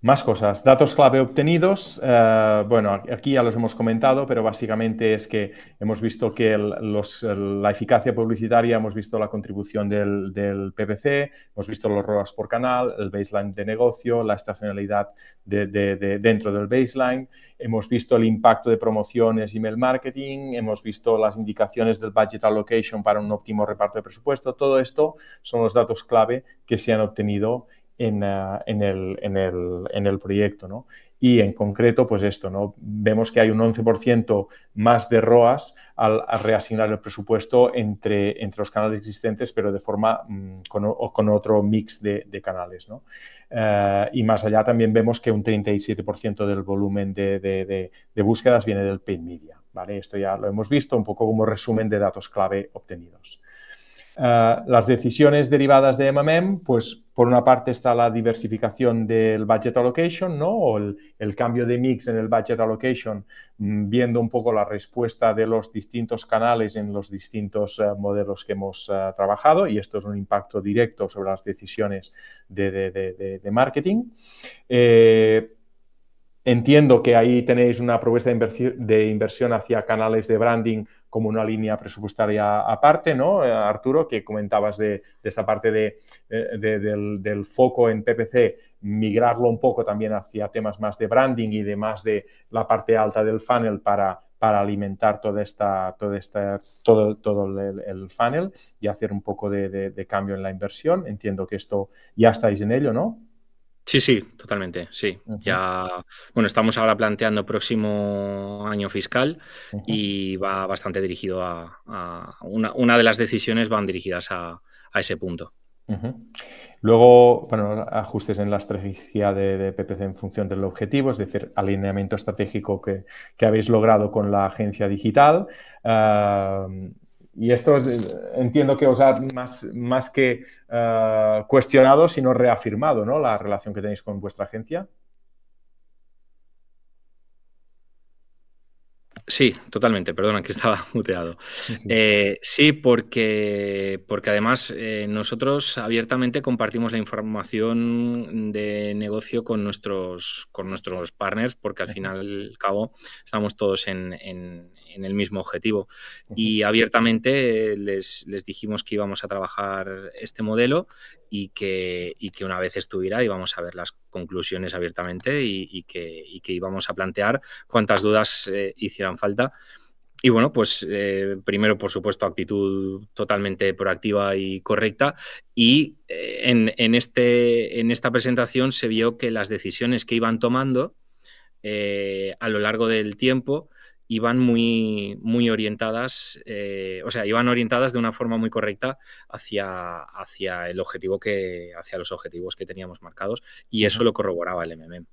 Más cosas. Datos clave obtenidos. Bueno, aquí ya los hemos comentado, pero básicamente es que hemos visto que la eficacia publicitaria, hemos visto la contribución del PPC, hemos visto los ROAS por canal, el baseline de negocio, la estacionalidad dentro del baseline, hemos visto el impacto de promociones, email marketing, hemos visto las indicaciones del budget allocation para un óptimo reparto de presupuesto. Todo esto son los datos clave que se han obtenido en el proyecto, ¿no? Y en concreto, pues esto, ¿no? Vemos que hay un 11% más de ROAS al reasignar el presupuesto entre los canales existentes, pero de forma con otro mix de canales, ¿no? Y más allá también vemos que un 37% del volumen de búsquedas viene del paid media, ¿vale? Esto ya lo hemos visto un poco como resumen de datos clave obtenidos. Las decisiones derivadas de MMM, pues por una parte está la diversificación del budget allocation, ¿no? O el cambio de mix en el budget allocation, viendo un poco la respuesta de los distintos canales en los distintos modelos que hemos trabajado, y esto es un impacto directo sobre las decisiones de marketing. Entiendo que ahí tenéis una propuesta de inversión hacia canales de branding como una línea presupuestaria aparte, ¿no, Arturo? Que comentabas de esta parte del foco en PPC, migrarlo un poco también hacia temas más de branding y de más de la parte alta del funnel para alimentar todo el funnel y hacer un poco de cambio en la inversión. Entiendo que esto ya estáis en ello, ¿no? Sí, totalmente, sí. Ya, bueno, estamos ahora planteando próximo año fiscal y va bastante dirigido a una de las decisiones van dirigidas a ese punto. Luego, bueno, ajustes en la estrategia de PPC en función del objetivo, es decir, alineamiento estratégico que habéis logrado con la agencia digital. Y esto entiendo que os ha más que cuestionado, sino reafirmado, ¿no? La relación que tenéis con vuestra agencia. Sí, totalmente, perdona que estaba muteado. Sí, porque además nosotros abiertamente compartimos la información de negocio con nuestros partners, porque al final y al cabo estamos todos en en el mismo objetivo. Y abiertamente les dijimos que íbamos a trabajar este modelo y que una vez estuviera íbamos a ver las conclusiones abiertamente y que íbamos a plantear cuántas dudas hicieran falta. Y bueno, pues primero, por supuesto, actitud totalmente proactiva y correcta. Y en esta presentación se vio que las decisiones que iban tomando a lo largo del tiempo iban muy, muy orientadas, iban orientadas de una forma muy correcta hacia el objetivo hacia los objetivos que teníamos marcados, y eso lo corroboraba el MMM.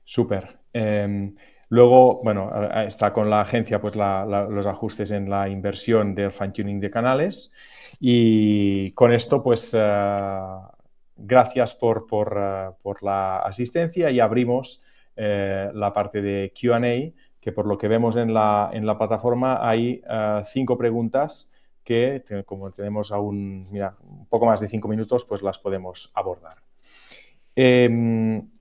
Súper. Luego, bueno, está con la agencia pues los ajustes en la inversión del fine-tuning de canales, y con esto pues gracias por la asistencia, y abrimos la parte de Q&A, que por lo que vemos en la plataforma hay 5 preguntas que, como tenemos aún un poco más de 5 minutos, pues las podemos abordar.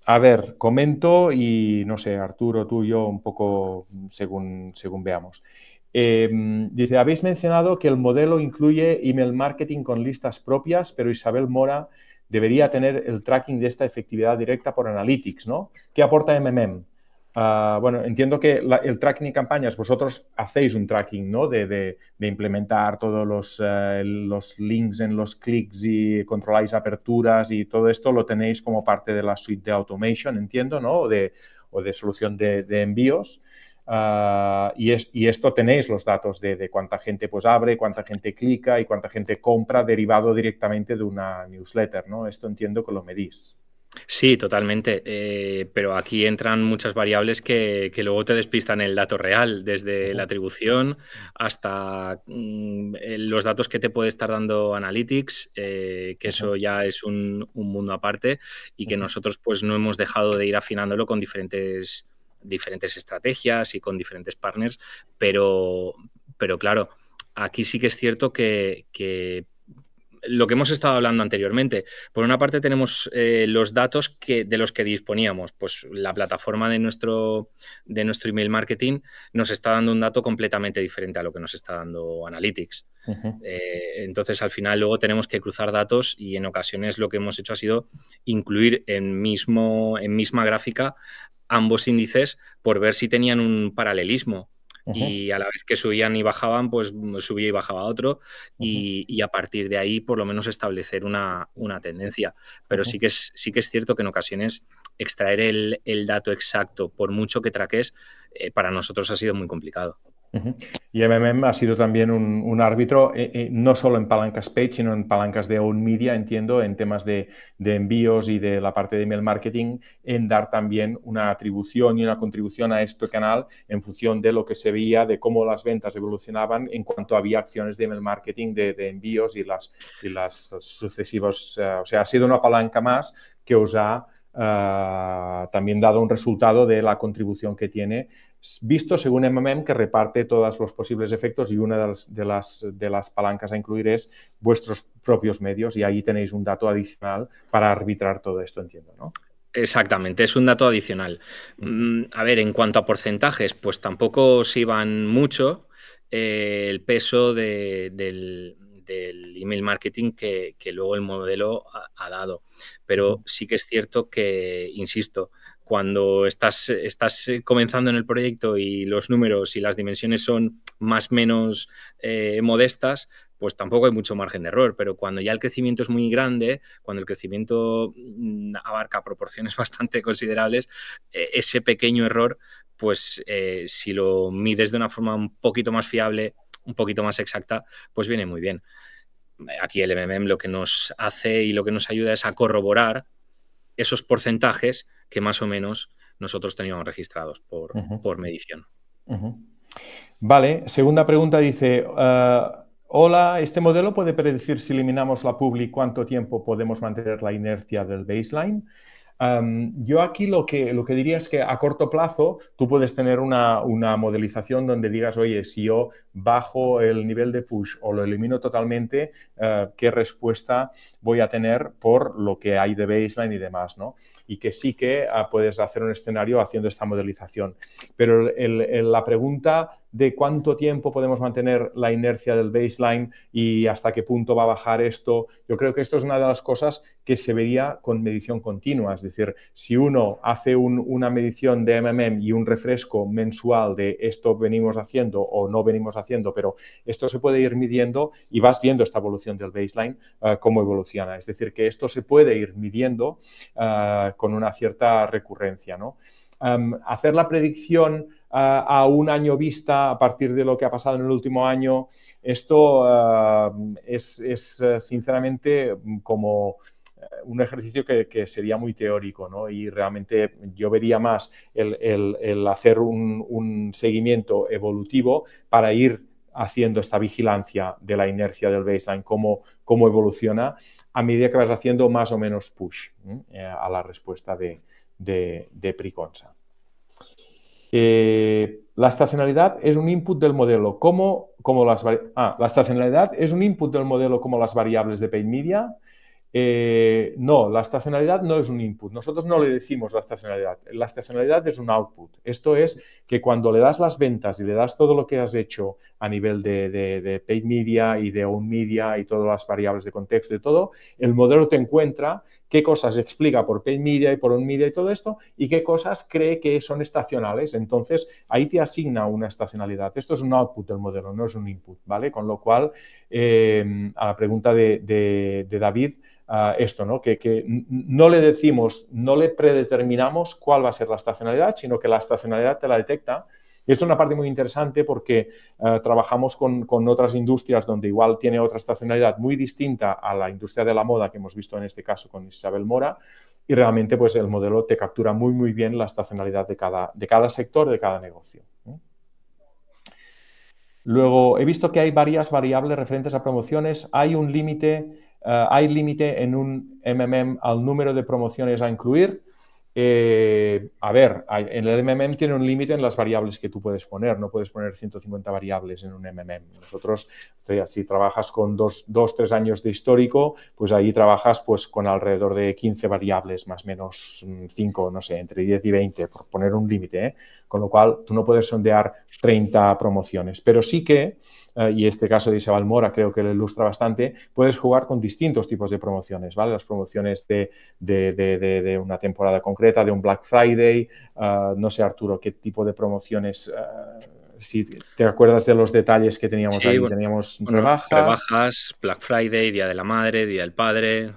A ver, comento y no sé, Arturo, tú y yo, un poco según veamos. Dice, habéis mencionado que el modelo incluye email marketing con listas propias, pero Isabel Mora debería tener el tracking de esta efectividad directa por Analytics, ¿no? ¿Qué aporta MMM? Bueno, entiendo que el tracking de campañas, vosotros hacéis un tracking, ¿no? De implementar todos los links en los clics y controláis aperturas, y todo esto lo tenéis como parte de la suite de automation, entiendo, ¿no? O de solución de envíos. Y esto tenéis los datos de cuánta gente pues abre, cuánta gente clica y cuánta gente compra derivado directamente de una newsletter, ¿no? Esto entiendo que lo medís. Sí, totalmente, pero aquí entran muchas variables que luego te despistan el dato real, desde la atribución hasta los datos que te puede estar dando Analytics, que eso ya es un mundo aparte, y que nosotros pues no hemos dejado de ir afinándolo con diferentes estrategias y con diferentes partners, pero claro, aquí sí que es cierto que lo que hemos estado hablando anteriormente. Por una parte tenemos los datos de los que disponíamos. Pues la plataforma de nuestro email marketing nos está dando un dato completamente diferente a lo que nos está dando Analytics. Entonces, al final, luego tenemos que cruzar datos, y en ocasiones lo que hemos hecho ha sido incluir en misma gráfica ambos índices por ver si tenían un paralelismo. Y a la vez que subían y bajaban, pues subía y bajaba otro, y a partir de ahí por lo menos establecer una tendencia. Pero sí que es cierto que en ocasiones extraer el dato exacto, por mucho que traques, para nosotros ha sido muy complicado. Y MMM ha sido también un árbitro, no solo en palancas paid, sino en palancas de own media, entiendo, en temas de envíos y de la parte de email marketing, en dar también una atribución y una contribución a este canal en función de lo que se veía, de cómo las ventas evolucionaban en cuanto había acciones de email marketing, de envíos y las sucesivos. O sea, ha sido una palanca más que os ha también dado un resultado de la contribución que tiene, visto según MMM, que reparte todos los posibles efectos, y una de las palancas a incluir es vuestros propios medios, y ahí tenéis un dato adicional para arbitrar todo esto, entiendo, ¿no? Exactamente, es un dato adicional. A ver, en cuanto a porcentajes, pues tampoco se iban mucho el peso del email marketing que luego el modelo ha dado. Pero sí que es cierto que, insisto, cuando estás comenzando en el proyecto y los números y las dimensiones son más o menos modestas, pues tampoco hay mucho margen de error. Pero cuando ya el crecimiento es muy grande, cuando el crecimiento abarca proporciones bastante considerables, ese pequeño error, pues si lo mides de una forma un poquito más fiable, un poquito más exacta, pues viene muy bien. Aquí el MMM lo que nos hace y lo que nos ayuda es a corroborar esos porcentajes que más o menos nosotros teníamos registrados por medición. Vale, segunda pregunta dice, hola, ¿este modelo puede predecir si eliminamos la publi cuánto tiempo podemos mantener la inercia del baseline? Yo aquí lo que diría es que a corto plazo tú puedes tener una modelización donde digas, oye, si yo bajo el nivel de push o lo elimino totalmente, ¿qué respuesta voy a tener por lo que hay de baseline y demás, ¿no? Y que sí que puedes hacer un escenario haciendo esta modelización. Pero la pregunta de cuánto tiempo podemos mantener la inercia del baseline y hasta qué punto va a bajar esto, yo creo que esto es una de las cosas que se vería con medición continua. Es decir, si uno hace una medición de MMM y un refresco mensual de esto venimos haciendo o no venimos haciendo, pero esto se puede ir midiendo y vas viendo esta evolución del baseline, cómo evoluciona. Es decir, que esto se puede ir midiendo con una cierta recurrencia, ¿no? Hacer la predicción a un año vista a partir de lo que ha pasado en el último año, esto es sinceramente como un ejercicio que sería muy teórico, ¿no? Y realmente yo vería más el hacer un seguimiento evolutivo para ir haciendo esta vigilancia de la inercia del baseline, cómo evoluciona a medida que vas haciendo más o menos push a la respuesta de Preconsa. La estacionalidad es un input del modelo la estacionalidad es un input del modelo como las variables de paid media. No, la estacionalidad no es un input. Nosotros no le decimos la estacionalidad. La estacionalidad es un output. Esto es que cuando le das las ventas y le das todo lo que has hecho a nivel de paid media y de own media y todas las variables de contexto y todo, el modelo te encuentra qué cosas explica por paid media y por own media y todo esto y qué cosas cree que son estacionales. Entonces, ahí te asigna una estacionalidad. Esto es un output del modelo, no es un input, ¿vale? Con lo cual, a la pregunta de David, esto, ¿no? Que no le decimos, no le predeterminamos cuál va a ser la estacionalidad, sino que la estacionalidad te la detecta. Y esto es una parte muy interesante porque trabajamos con otras industrias donde igual tiene otra estacionalidad muy distinta a la industria de la moda que hemos visto en este caso con Isabel Mora y realmente pues el modelo te captura muy muy bien la estacionalidad de cada sector, de cada negocio. Luego, he visto que hay varias variables referentes a promociones. Hay límite en un MMM al número de promociones a incluir. A ver, en el MMM tiene un límite en las variables que tú puedes poner. No puedes poner 150 variables en un MMM. Nosotros, si trabajas con 3 años de histórico, pues ahí trabajas pues con alrededor de 15 variables, más o menos 5, no sé, entre 10 y 20, por poner un límite, ¿eh? Con lo cual, tú no puedes sondear 30 promociones, pero sí que, y este caso de Isabel Mora creo que lo ilustra bastante, puedes jugar con distintos tipos de promociones, ¿vale? Las promociones de una temporada concreta, de un Black Friday, no sé, Arturo, qué tipo de promociones, si te acuerdas de los detalles que teníamos Sí, ahí, teníamos bueno, rebajas. rebajas, Black Friday, Día de la Madre, Día del Padre.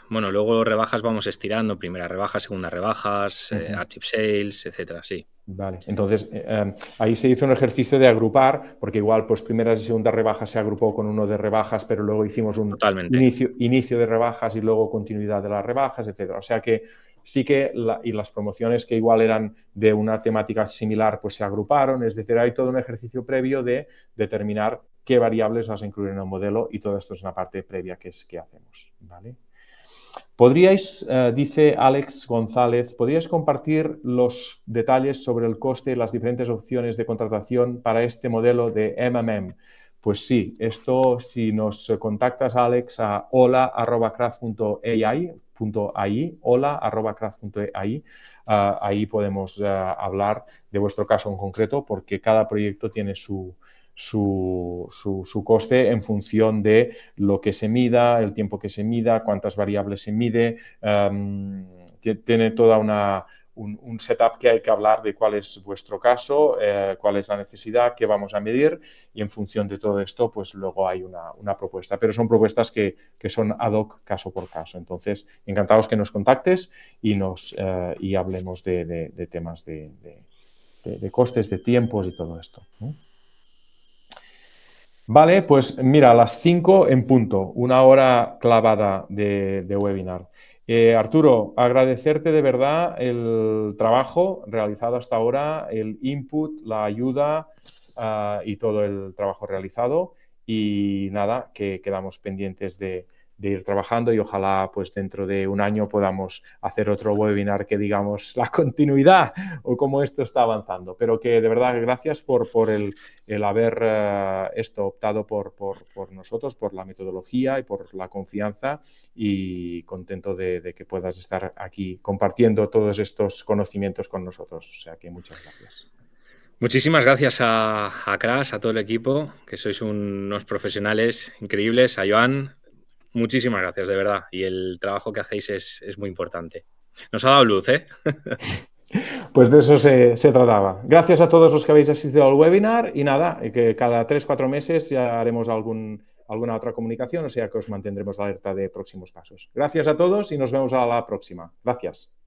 Bueno, luego rebajas vamos estirando, primera rebaja, segunda rebajas, Archive Sales, etcétera, sí. Vale, entonces ahí se hizo un ejercicio de agrupar, porque igual pues primeras y segundas rebajas se agrupó con uno de rebajas, pero luego hicimos un Totalmente. inicio de rebajas y luego continuidad de las rebajas, etcétera. O sea que sí que y las promociones que igual eran de una temática similar pues se agruparon, es decir, hay todo un ejercicio previo de determinar qué variables vas a incluir en el modelo y todo esto es una parte previa que hacemos, ¿vale? ¿Podríais, dice Alex González, podríais compartir los detalles sobre el coste y las diferentes opciones de contratación para este modelo de MMM? Pues sí, esto si nos contactas, Alex, a hola@craft.ai, hola@craft.ai, ahí podemos hablar de vuestro caso en concreto porque cada proyecto tiene su coste en función de lo que se mida, el tiempo que se mida, cuántas variables se mide. Tiene toda un setup que hay que hablar de cuál es vuestro caso, cuál es la necesidad, qué vamos a medir y en función de todo esto, pues luego hay una propuesta. Pero son propuestas que son ad hoc caso por caso. Entonces, encantados que nos contactes y hablemos de temas de costes, de tiempos y todo esto. Vale, pues mira, a las 5 en punto, una hora clavada de webinar. Arturo, agradecerte de verdad el trabajo realizado hasta ahora, el input, la ayuda y todo el trabajo realizado. Y nada, que quedamos pendientes de ir trabajando y ojalá pues dentro de un año podamos hacer otro webinar que digamos la continuidad o cómo esto está avanzando. Pero que de verdad gracias por el haber optado por nosotros, por la metodología y por la confianza, y contento de que puedas estar aquí compartiendo todos estos conocimientos con nosotros. O sea que muchas gracias. Muchísimas gracias a Crash, a todo el equipo, que sois unos profesionales increíbles. A Joan, muchísimas gracias, de verdad. Y el trabajo que hacéis es muy importante. Nos ha dado luz, ¿eh? Pues de eso se trataba. Gracias a todos los que habéis asistido al webinar y nada, que cada 3-4 meses ya haremos alguna otra comunicación, o sea que os mantendremos alerta de próximos pasos. Gracias a todos y nos vemos a la próxima. Gracias.